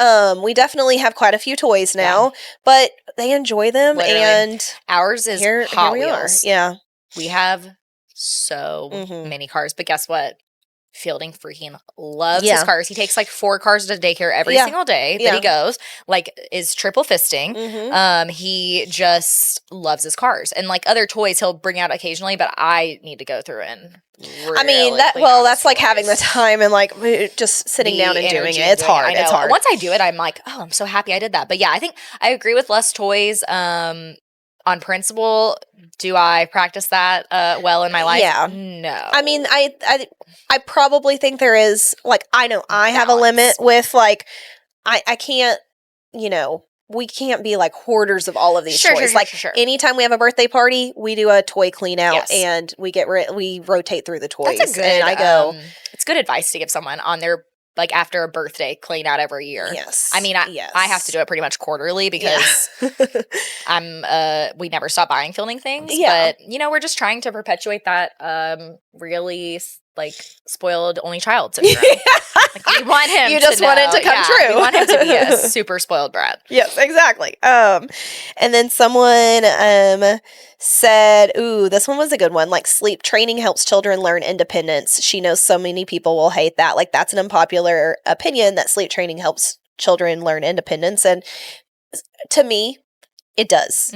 we definitely have quite a few toys now. But they enjoy them. Literally. And ours is Hot Wheels. Yeah. We have so many cars. But guess what? Fielding freaking loves his cars. He takes like 4 cars to daycare every single day that he goes. Like is triple fisting. He just loves his cars. And like other toys he'll bring out occasionally, but I need to go through and really that's like having the time and like just sitting down and doing it. It's hard. It's hard. Once I do it, I'm like, oh, I'm so happy I did that. But yeah, I think I agree with less toys. On principle, do I practice that well in my life? Yeah. No. I mean, I probably think there is, like, I know I have a limit with, like, I can't, we can't be, like, hoarders of all of these toys. Sure. Anytime we have a birthday party, we do a toy clean out and we rotate through the toys. That's a good, it's good advice to give someone on their like after a birthday clean out every year. Yes. I mean, I have to do it pretty much quarterly because we never stop buying Fielding things. Yeah. But, we're just trying to perpetuate that really like spoiled only child syndrome. Like we want him you just want it to come true. We want him to be a super spoiled brat. Yes, exactly. And then someone said, ooh, this one was a good one. Like sleep training helps children learn independence. She knows so many people will hate that. Like that's an unpopular opinion that sleep training helps children learn independence. And to me, it does.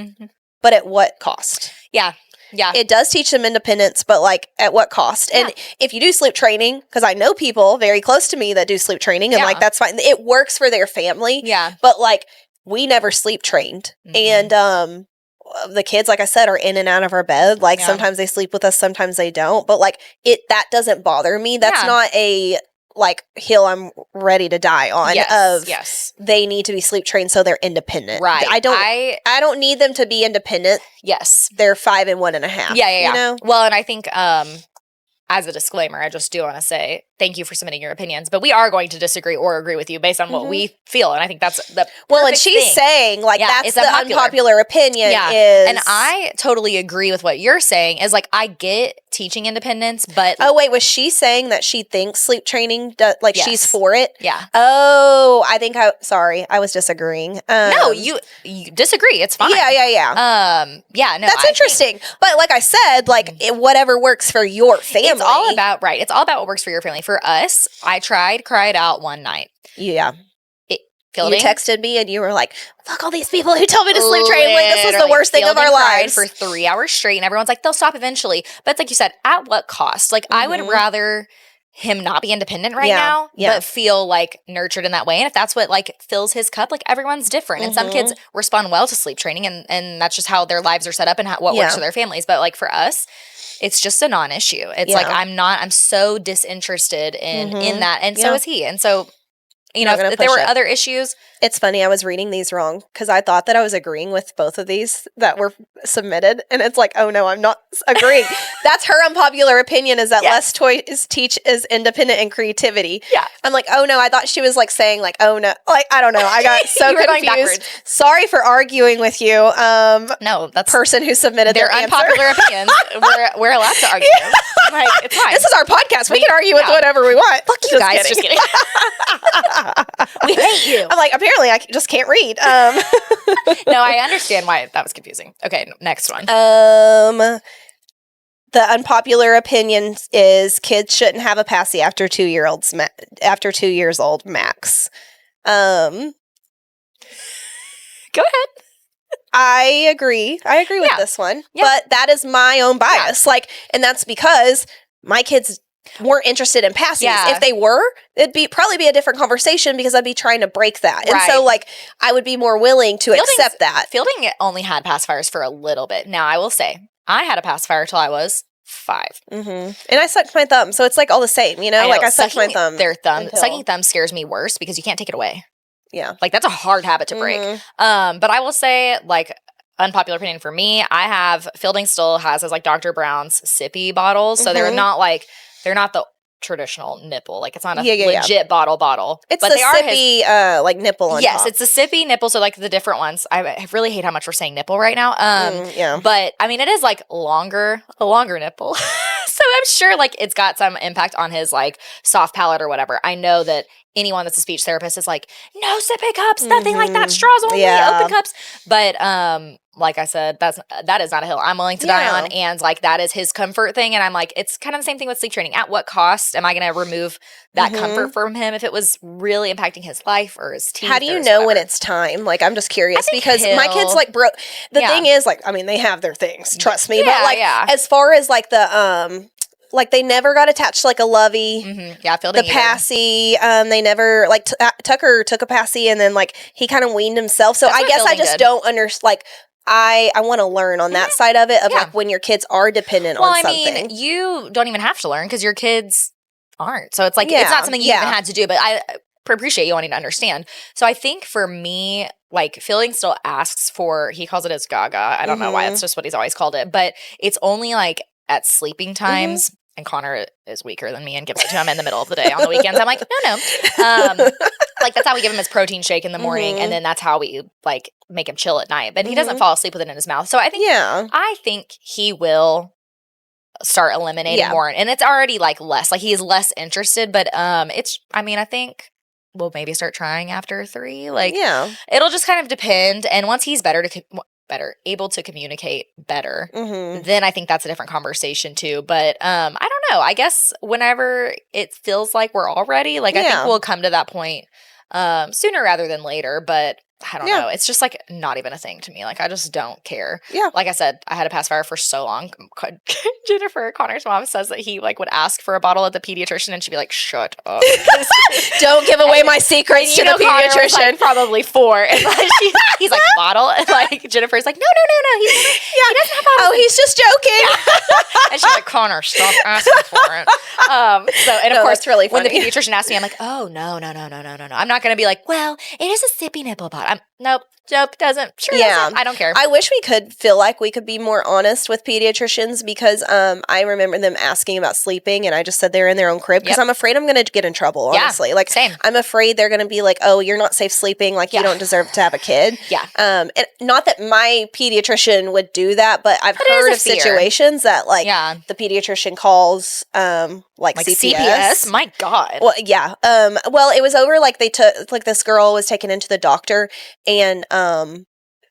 But at what cost? Yeah. Yeah. It does teach them independence, but like at what cost? Yeah. And if you do sleep training, because I know people very close to me that do sleep training and like that's fine. It works for their family. Yeah. But like we never sleep trained. And the kids, like I said, are in and out of our bed. Like sometimes they sleep with us, sometimes they don't. But like that doesn't bother me. That's not a like hill I'm ready to die on they need to be sleep trained so they're independent. Right. I don't need them to be independent. Yes. They're 5 and 1.5. Yeah. Well, and I think as a disclaimer, I just do want to say thank you for submitting your opinions, but we are going to disagree or agree with you based on what we feel. And I think that's the and she's saying, like, that's it's the unpopular opinion is. And I totally agree with what you're saying is, like, I get teaching independence, but. Oh, wait, was she saying that she thinks sleep training, she's for it? Yeah. Oh, I think sorry, I was disagreeing. No, you disagree. It's fine. Yeah. Yeah, no. That's interesting. But like I said, like, whatever works for your family. It's all about, right. It's all about what works for your family. For us, I cried out one night. Yeah. Fielding. You texted me and you were like, fuck all these people who told me to sleep train. Like, this was the worst thing of our lives. For 3 hours straight, and everyone's like, they'll stop eventually. But it's like you said, at what cost? Like, I would rather him not be independent right now, but feel like nurtured in that way. And if that's what like fills his cup, like everyone's different. And some kids respond well to sleep training, and that's just how their lives are set up and what works for their families. But like for us, it's just a non-issue. It's like, I'm so disinterested in that. And so is he. And so, you know, if there were other issues. It's funny, I was reading these wrong because I thought that I was agreeing with both of these that were submitted. And it's like, oh no, I'm not agreeing. That's her unpopular opinion, is that less toys teach is independent and creativity. Yeah. I'm like, oh no, I thought she was like saying like, oh no. Like, I don't know. I got so confused. Sorry for arguing with you. No, that's person who submitted their unpopular opinions. We're allowed to argue. Like, it's fine. This is our podcast. We can argue with whatever we want. Fuck you guys. Just kidding. We hate you. I'm like, apparently I just can't read. No, I understand why that was confusing. Okay, next one. The unpopular opinion is kids shouldn't have a passy after 2 years old max. Go ahead. I agree with this one, but that is my own bias. Like, and that's because my kids weren't interested in passies. If they were, it'd probably be a different conversation because I'd be trying to break that. And so like I would be more willing to accept that. Fielding only had pacifiers for a little bit. Now I will say I had a pacifier till I was 5. And I sucked my thumb. So it's like all the same, you know? Like I sucked my thumb. Sucking thumb scares me worse because you can't take it away. Yeah. Like that's a hard habit to break. But I will say, like, unpopular opinion for me, Fielding still has those like Dr. Brown's sippy bottles. So they're not the traditional nipple. Like it's not a legit bottle. It's the sippy like nipple on top. It's the sippy nipple. So like the different ones. I really hate how much we're saying nipple right now. But I mean, it is like a longer nipple. So I'm sure like it's got some impact on his like soft palate or whatever. I know that anyone that's a speech therapist is like, no sippy cups, nothing like that, straws only, open cups. But like I said, that is not a hill I'm willing to die on, and like that is his comfort thing. And I'm like, it's kind of the same thing with sleep training. At what cost am I going to remove that comfort from him if it was really impacting his life or his teeth? How do you know when it's time? Like, I'm just curious because my kids like broke. The thing is, like, I mean, they have their things, trust me. But like, as far as like the like they never got attached to like a lovey. Fielding the passy. They never like Tucker took a passy and then like he kind of weaned himself. So I guess I just don't understand. Like I want to learn on that side of it of like when your kids are dependent on something. I mean, you don't even have to learn because your kids aren't. So it's like it's not something you even had to do. But I appreciate you wanting to understand. So I think for me, like Fielding still asks for, he calls it his Gaga. I don't know why. It's just what he's always called it. But it's only like at sleeping times. And Connor is weaker than me and gives it to him in the middle of the day on the weekends. I'm like, no. Like that's how we give him his protein shake in the morning, and then that's how we like make him chill at night. But he doesn't fall asleep with it in his mouth. So I think he will start eliminating more, and it's already like less. Like he is less interested, but it's. I mean, I think we'll maybe start trying after 3. Like it'll just kind of depend. And once he's able to communicate better, then I think that's a different conversation too. But I don't know. I guess whenever it feels like we're all ready, like I think we'll come to that point sooner rather than later. But I don't know. It's just like not even a thing to me. Like I just don't care. Yeah. Like I said, I had a pacifier for so long. Jennifer, Connor's mom, says that he like would ask for a bottle at the pediatrician and she'd be like, shut up. Don't give away my secrets to the pediatrician. Was, like, probably 4. And like, he's like, bottle? And like Jennifer's like, no. He doesn't have bottles. Oh, he's just joking. And she's like, Connor, stop asking for it. Of course, really funny. When the pediatrician asked me, I'm like, oh, no. I'm not going to be like, well, it is a sippy nipple bottle. Nope. Nope, doesn't. Sure doesn't. I don't care. I wish we could feel like we could be more honest with pediatricians because I remember them asking about sleeping and I just said they're in their own crib because I'm afraid I'm going to get in trouble, honestly. Yeah, like, same. I'm afraid they're going to be like, oh, you're not safe sleeping. Like, you don't deserve to have a kid. Yeah. And not that my pediatrician would do that, but I've heard of situations that, like, the pediatrician calls, like CPS. My God. Well, yeah. Well, it was over, like, they took, like, this girl was taken into the doctor and,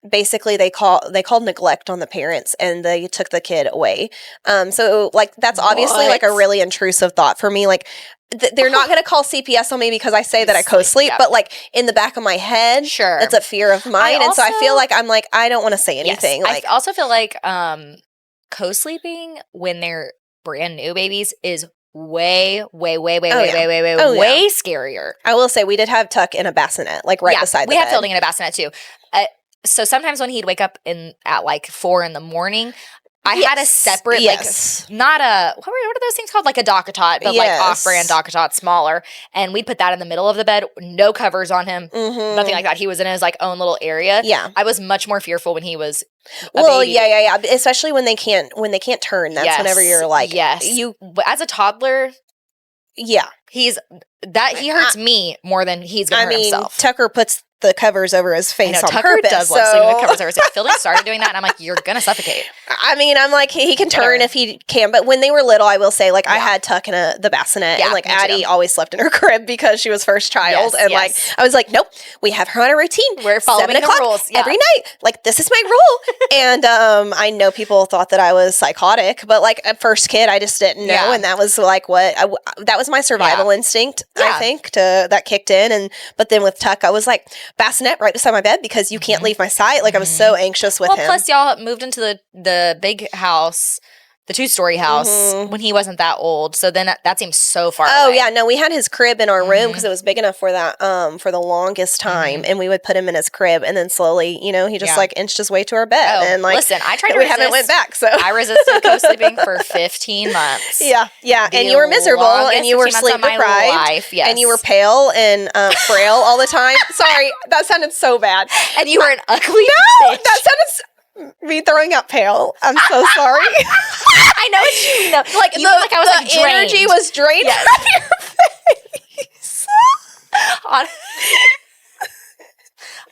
basically they called neglect on the parents and they took the kid away. So like that's obviously like a really intrusive thought for me. Like they're not going to call CPS on me because I say that I co-sleep, but like in the back of my head, it's a fear of mine. And so I feel like I'm like, I don't want to say anything. Like I also feel like co-sleeping when they're brand new babies is way scarier. I will say we did have Tuck in a bassinet, like right beside the bed. We have Fielding in a bassinet too. So sometimes when he'd wake up at like 4 a.m, I had a separate, like, not a, what are those things called? Like a DockATot, but like off-brand DockATot, smaller. And we'd put that in the middle of the bed, no covers on him, nothing like that. He was in his like own little area. Yeah. I was much more fearful when he was baby. Yeah. Especially when they can't turn. That's whenever you're like, you, as a toddler. Yeah. He hurts me more than he's going to hurt himself. Tucker puts the covers over his face on Tucker purpose. Does love sleeping with covers over his face. Fielding started doing that, and I'm like, you're gonna suffocate. I mean, I'm like, he can turn if he can, but when they were little, I will say, like, I had Tuck in the bassinet, and like Addie always slept in her crib because she was first child, and like I was like, nope, we have her on a routine. We're following the rules every night. Like this is my rule. And I know people thought that I was psychotic, but like a first kid, I just didn't know, and that was like that was my survival instinct. I think that kicked in, but then with Tuck, I was like bassinet right beside my bed because you can't leave my sight. Like I was so anxious with him. Plus y'all moved into the big house, the 2-story house when he wasn't that old. So then that seems so far away. Yeah, no, we had his crib in our room because it was big enough for that for the longest time, and we would put him in his crib, and then slowly, he just like inched his way to our bed. And like, listen, I tried to resist. We haven't went back, so I resisted co-sleeping for 15 months. Yeah, and you were miserable, and you were sleep deprived, and you were pale and frail all the time. Sorry, that sounded so bad. And you were an ugly. No, bitch. that sounded. Me throwing up pale. I'm so sorry. I know what you know. Like I was like drained. Energy was drained from your face.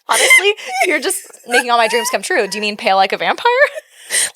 Honestly, you're just making all my dreams come true. Do you mean pale like a vampire?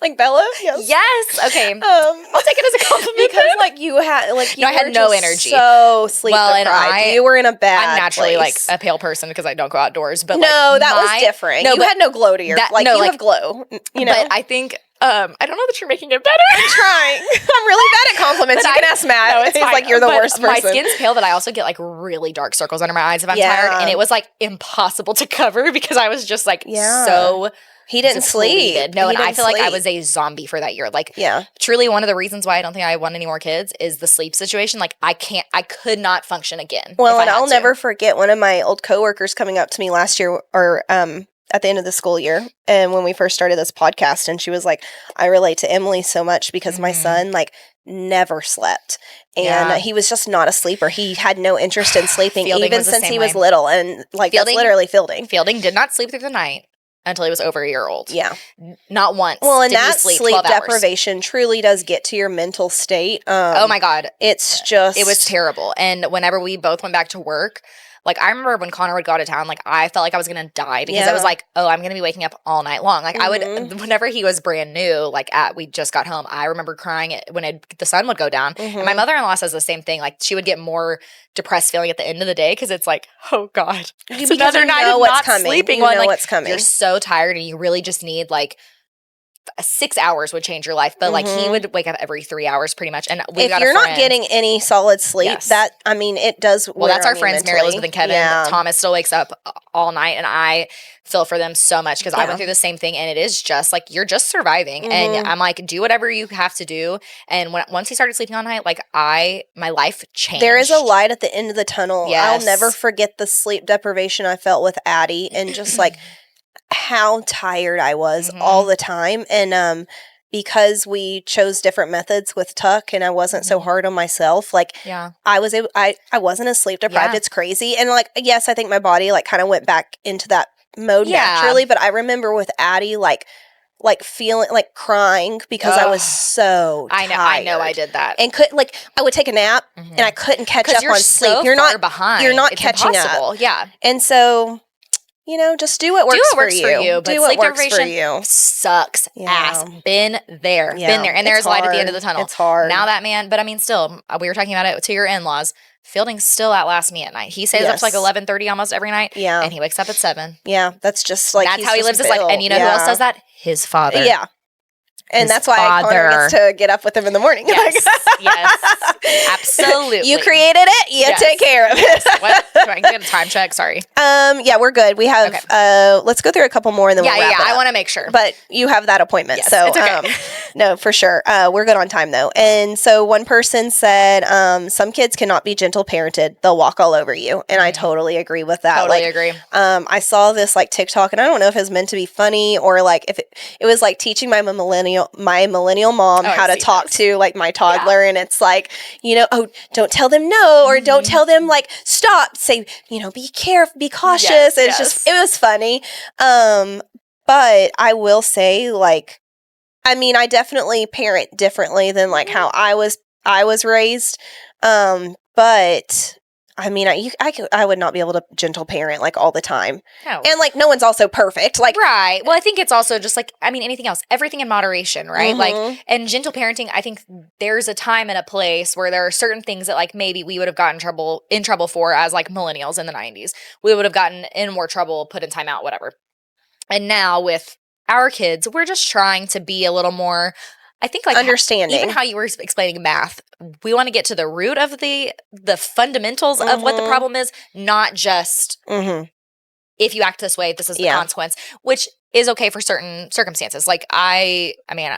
Like Bella? Yes. Yes. Okay. I'll take it as a compliment because like you had like you I had no energy. So sleep deprived. You were in a bad. I'm naturally place. like a pale person because I don't go outdoors. But no, that was different. You had no glow to your you have glow. You know. But I think I don't know that you're making it better. I'm trying. I'm really bad at compliments. You can ask Matt. No, it's like you're the worst person. My skin's pale, but I also get like really dark circles under my eyes if I'm tired, and it was like impossible to cover because I was just like so. He didn't sleep. No, and I feel like I was a zombie for that year. Like, truly one of the reasons why I don't think I want any more kids is the sleep situation. Like, I could not function again. Well, and I'll never forget one of my old coworkers coming up to me last year or at the end of the school year. And when we first started this podcast, and she was like, I relate to Emily so much because my son, like, never slept. And he was just not a sleeper. He had no interest in sleeping even since he was little. And like, that's literally Fielding. Fielding did not sleep through the night until he was over a year old. Yeah. Not once. Well, and that sleep deprivation truly does get to your mental state. Oh my God. It's just. It was terrible. And whenever we both went back to work, like I remember when Connor would go out of town, like I felt like I was going to die because I was like, oh, I'm going to be waking up all night long. Like I would, whenever he was brand new, like we just got home, I remember crying when the sun would go down. And my mother-in-law says the same thing. Like she would get more depressed feeling at the end of the day because it's like, oh God, it's another night of not sleeping. You know what's coming. You're so tired and you really just need like 6 hours would change your life, but like he would wake up every 3 hours pretty much. And if you're not getting any solid sleep, that I mean, it does. Well, that's our friends, Mary Elizabeth and Kevin. Thomas still wakes up all night, and I feel for them so much because I went through the same thing, and it is just like you're just surviving. And I'm like, do whatever you have to do. And once he started sleeping all night, like my life changed. There is a light at the end of the tunnel. I'll never forget the sleep deprivation I felt with Addie, and just like. How tired I was all the time. And because we chose different methods with Tuck and I wasn't so hard on myself, like I wasn't as sleep deprived. It's crazy. And like, yes, I think my body like kind of went back into that mode naturally, but I remember with Addie, like feeling like crying because I was so tired. I know I did that. And I would take a nap and I couldn't catch up on sleep. So you're not behind. You're not it's catching impossible. up. Yeah. And so, just do what works for you. But sleep deprivation sucks ass. Been there. And there's light at the end of the tunnel. It's hard. Now that man, but I mean, still, we were talking about it to your in-laws. Fielding's still at last me at night. He stays up to like 11:30 almost every night. Yeah. And he wakes up at 7. Yeah. That's just like, that's how he lives his life. And you know who else does that? His father. Yeah. And that's why Connor gets to get up with him in the morning. Yes, yes, absolutely. You created it. You take care of it. What? Do I get a time check? Sorry. Yeah, we're good. We have. Let's go through a couple more and then we'll wrap it up. I want to make sure. But you have that appointment, so it's okay. No, for sure. We're good on time though. And so one person said, some kids cannot be gentle parented; they'll walk all over you, and I totally agree with that. Totally agree. I saw this like TikTok, and I don't know if it was meant to be funny or like if it was like teaching my millennial mom how to talk to like my toddler, and it's like, don't tell them no, or don't tell them like stop, say, be careful, be cautious. It was funny. But I will say, like, I mean, I definitely parent differently than like how I was raised. But I mean, I would not be able to gentle parent like all the time. No. And like no one's also perfect. Like, right. Well, I think it's also just like, I mean, anything else, everything in moderation, right? Like, and gentle parenting, I think there's a time and a place where there are certain things that like maybe we would have gotten in trouble for as like millennials in the 90s. We would have gotten in more trouble, put in timeout, whatever. And now with our kids, we're just trying to be a little more, I think, like understanding. Even how you were explaining math, we want to get to the root of the fundamentals of what the problem is, not just if you act this way, this is the consequence, which is okay for certain circumstances. Like I mean,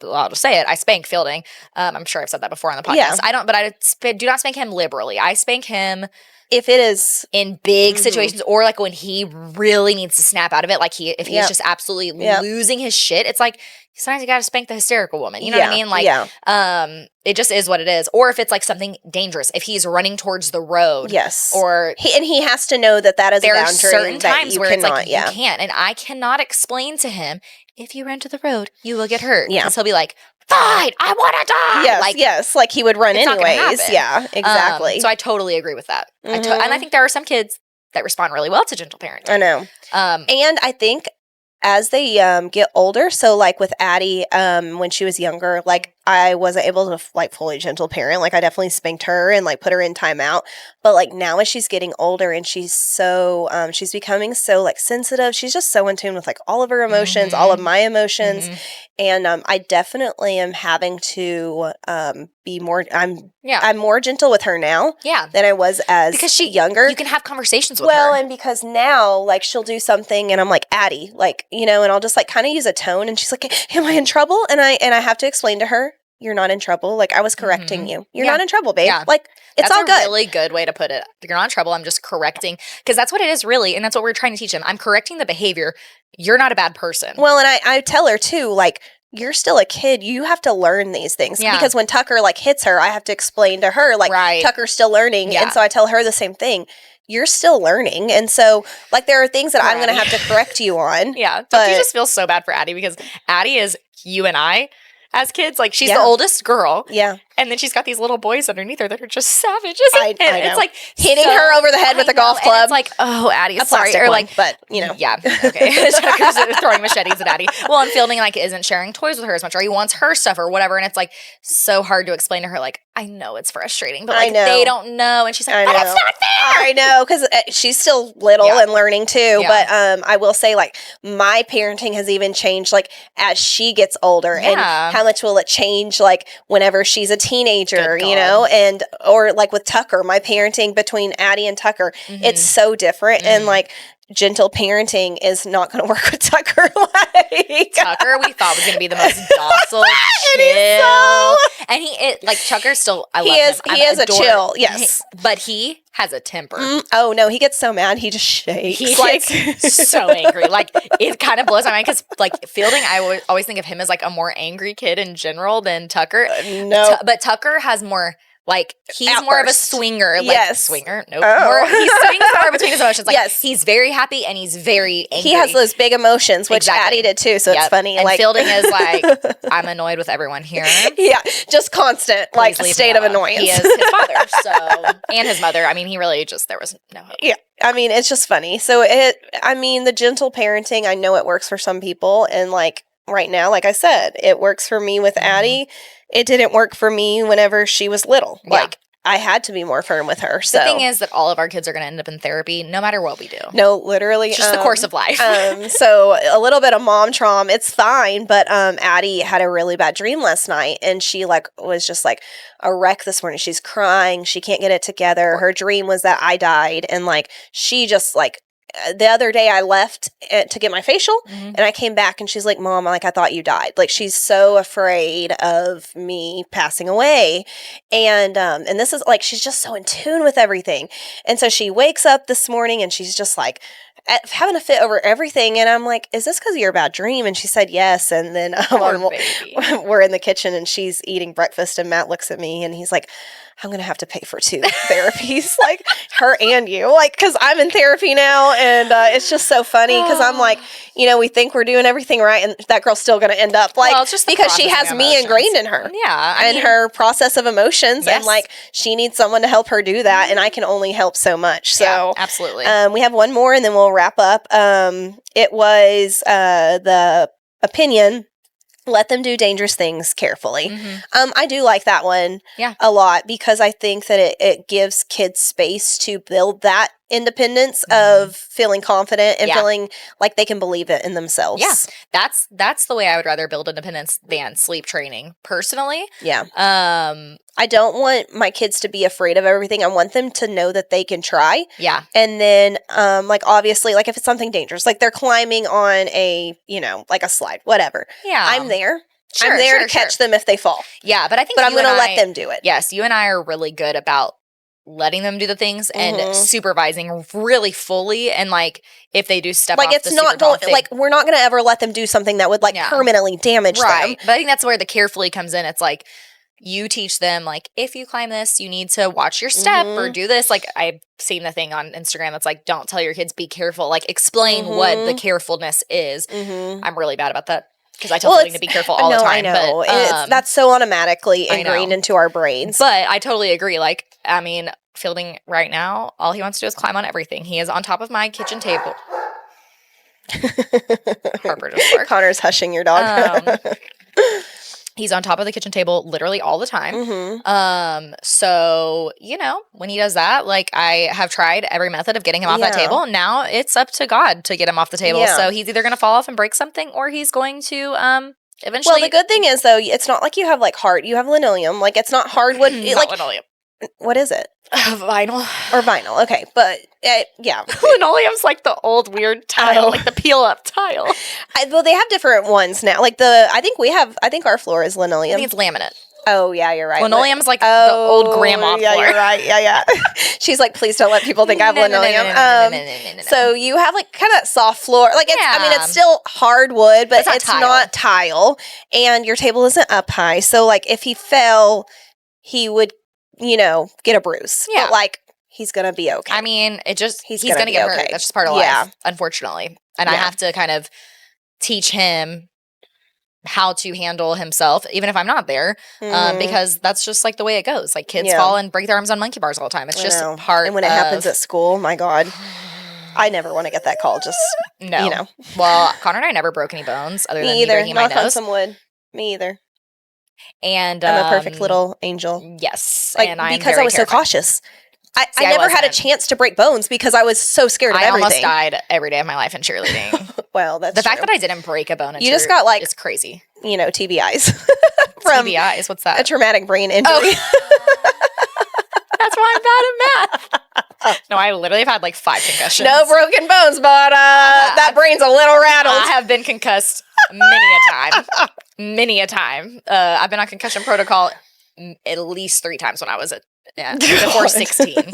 I'll just say it. I spank Fielding. I'm sure I've said that before on the podcast. Yeah. I do not spank him liberally. I spank him if it is in big situations, or like when he really needs to snap out of it. Like if he's just absolutely losing his shit, it's like sometimes you got to spank the hysterical woman. You know what I mean? Like, it just is what it is. Or if it's like something dangerous, if he's running towards the road, or he has to know that is a boundary. There are certain times where it's like you can't, and I cannot explain to him, if you run to the road, you will get hurt. Yeah, because he'll be like, fine, I want to die. Yes, like he would run anyways. Yeah, exactly. So I totally agree with that. And I think there are some kids that respond really well to gentle parenting. I know. And I think as they get older, so like with Addie, when she was younger, like I wasn't able to like fully gentle parent. Like I definitely spanked her and like put her in timeout. But like now as she's getting older and she's so she's becoming so like sensitive, she's just so in tune with like all of her emotions, all of my emotions. And I definitely am having to be more I'm more gentle with her now than I was as younger. You can have conversations with her. Well, and because now like she'll do something and I'm like, Addie, like, and I'll just like kind of use a tone and she's like, am I in trouble? And I have to explain to her, you're not in trouble. Like I was correcting you. You're not in trouble, babe. Yeah. Like it's all good. That's a really good way to put it. You're not in trouble. I'm just correcting, because that's what it is really, and that's what we're trying to teach him. I'm correcting the behavior. You're not a bad person. Well, and I tell her too, like, you're still a kid. You have to learn these things. Yeah. Because when Tucker like hits her, I have to explain to her like Tucker's still learning, and so I tell her the same thing. You're still learning, and so like there are things that I'm going to have to correct you on. Yeah, but you just feel so bad for Addie, because Addie is you and I as kids. Like she's the oldest girl. Yeah. And then she's got these little boys underneath her that are just savages. I know. It's like hitting her over the head with a golf club. And it's like, oh, Addie, sorry. Or like, but Yeah. Okay. Tucker's throwing machetes at Addie. Well, and Fielding like isn't sharing toys with her as much, or he wants her stuff or whatever. And it's like so hard to explain to her, like, I know it's frustrating, but like they don't know. And she's like, but it's not fair. I know, because she's still little and learning too. But I will say, like, my parenting has even changed, like, as she gets older. And how much will it change, like, whenever she's a teenager, and or like with Tucker, my parenting between Addie and Tucker, it's so different. And like gentle parenting is not going to work with Tucker. Like Tucker, we thought was going to be the most docile, chill, and like Tucker's still. I love him. He is a chill, yes, but he has a temper. Oh no, he gets so mad he just shakes. He gets so angry. Like it kind of blows my mind, because like Fielding, I always think of him as like a more angry kid in general than Tucker. No, but Tucker has more. Like, he's more of a Outburst. swinger. Like, Yes. swinger? Nope. Oh. He swings more between his emotions. Like, Yes. he's very happy and he's very angry. He has those big emotions, which Exactly. Addie did too, so it's Yep. funny. And like Fielding is like, I'm annoyed with everyone here. Yeah, just constant, like, Please leave state me of alone. annoyance. He is his father, so, and his mother. I mean, he really just, there was no hope. Yeah. I mean, it's just funny. So the gentle parenting, I know it works for some people. And like right now, like I said, it works for me with Addie. It didn't work for me whenever she was little. Yeah. Like, I had to be more firm with her. So The thing is that all of our kids are going to end up in therapy no matter what we do. no, literally. It's just the course of life. So a little bit of mom trauma, it's fine. But Addie had a really bad dream last night, and she like was just like a wreck this morning. She's crying. She can't get it together. Her dream was that I died, and like she just like. The other day I left to get my facial and I came back and she's like, Mom, like, I thought you died. Like, she's so afraid of me passing away. And this is like, she's just so in tune with everything. And so she wakes up this morning and she's just like having a fit over everything. And I'm like, is this because of your bad dream? And she said, yes. And then we're in the kitchen and she's eating breakfast and Matt looks at me and he's like, I'm going to have to pay for 2 therapies, like her and you, like, because I'm in therapy now. And it's just so funny because I'm like, we think we're doing everything right. And that girl's still going to end up like, just because she has me ingrained in her. Yeah. And her process of emotions. Yes. And like, she needs someone to help her do that. And I can only help so much. So yeah, absolutely. We have one more and then we'll wrap up. It was the opinion. Let them do dangerous things carefully. I do like that one a lot because I think that it gives kids space to build that independence of feeling confident and feeling like they can believe it in themselves. Yeah, that's the way I would rather build independence than sleep training, personally. Yeah. I don't want my kids to be afraid of everything. I want them to know that they can try. Yeah. And then, like, obviously, like, if it's something dangerous, like they're climbing on a, like a slide, whatever. Yeah. I'm there. Sure, I'm there to catch them if they fall. Yeah, but I think I'm going to let them do it. Yes, you and I are really good about letting them do the things and supervising really fully. And like, if they do step like off it's the not super tall thing, like we're not going to ever let them do something that would like permanently damage them. But I think that's where the carefully comes in. It's like you teach them like, if you climb this, you need to watch your step or do this. Like, I've seen the thing on Instagram that's like, don't tell your kids be careful. Like, explain what the carefulness is. I'm really bad about that. Because I tell Fielding to be careful all the time. I know. But, that's so automatically ingrained into our brains. But I totally agree. Like, I mean, Fielding right now, all he wants to do is climb on everything. He is on top of my kitchen table. Harper just barked. Connor's hushing your dog. He's on top of the kitchen table literally all the time. So, when he does that, like, I have tried every method of getting him off that table. Now it's up to God to get him off the table. Yeah. So he's either going to fall off and break something or he's going to eventually. Well, the good thing is, though, it's not like you have like you have linoleum. Like, it's not hardwood. Not linoleum. What is it? Vinyl. Or vinyl. Okay. But yeah. Linoleum's like the old weird tile, like the peel up tile. Well, they have different ones now. Like I think our floor is linoleum. I think it's laminate. Oh, yeah, you're right. Linoleum's like the old grandma floor. Yeah, you're right. Yeah. She's like, please don't let people think I have linoleum. So you have like kind of soft floor. Like, it's still hardwood, but it's not tile. And your table isn't up high. So like if he fell, he would, get a bruise. Yeah. But like he's going to be okay. I mean, he's going to get hurt. That's just part of life, unfortunately. And I have to kind of teach him how to handle himself, even if I'm not there, because that's just like the way it goes. Like, kids fall and break their arms on monkey bars all the time. It's just part. And when it happens at school, my God, I never want to get that call. Just no. Well, Connor and I never broke any bones other than me either. breaking my nose. Knock on some wood. Me either. And I'm a perfect little angel. Yes, like, and I'm because I was terrified. so cautious. I never had a chance to break bones because I was so scared of everything. I almost died every day of my life in cheerleading. Well, that's the fact that I didn't break a bone. In just got like is crazy. TBIs. From TBIs. What's that? A traumatic brain injury. Oh. That's why I'm bad at math. No, I literally have had like 5 concussions. No broken bones, but that brain's a little rattled. I have been concussed many a time. I've been on concussion protocol at least 3 times when I was before 16.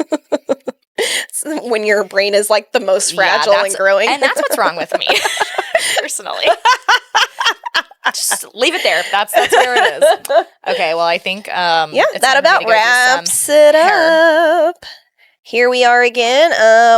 When your brain is like the most fragile and growing. And that's what's wrong with me, personally. Just Just leave it there. That's where it is. Okay, well, I think Yeah, it's that time for me about to go do wraps some it hair. up. Here we are again.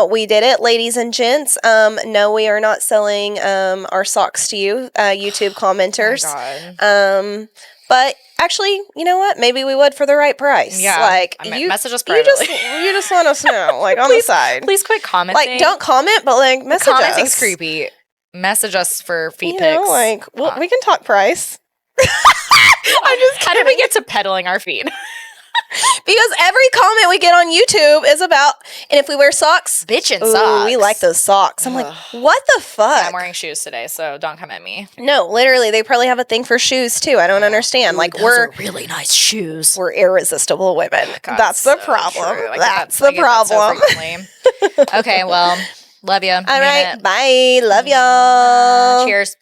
We did it, ladies and gents. No, we are not selling our socks to you, YouTube commenters. Oh my God. But actually, you know what? Maybe we would for the right price. Yeah, Like message us privately. You just let us know, like on the side. Please quit commenting. Like, don't comment, but like message us. Commenting's creepy. Message us for feet You pics. know, like, well, we can talk price. I'm just kidding. How did we get to peddling our feet? Because every comment we get on YouTube is about, and if we wear socks, Bitchin' ooh, socks. we like those socks. I'm like, what the fuck? I'm wearing shoes today, so don't come at me. No, literally, they probably have a thing for shoes too. I don't understand. Like, those are really nice shoes. We're irresistible women. God, that's the so problem. true. That's the problem. Okay, well, love you. All right, bye. Love y'all. Cheers.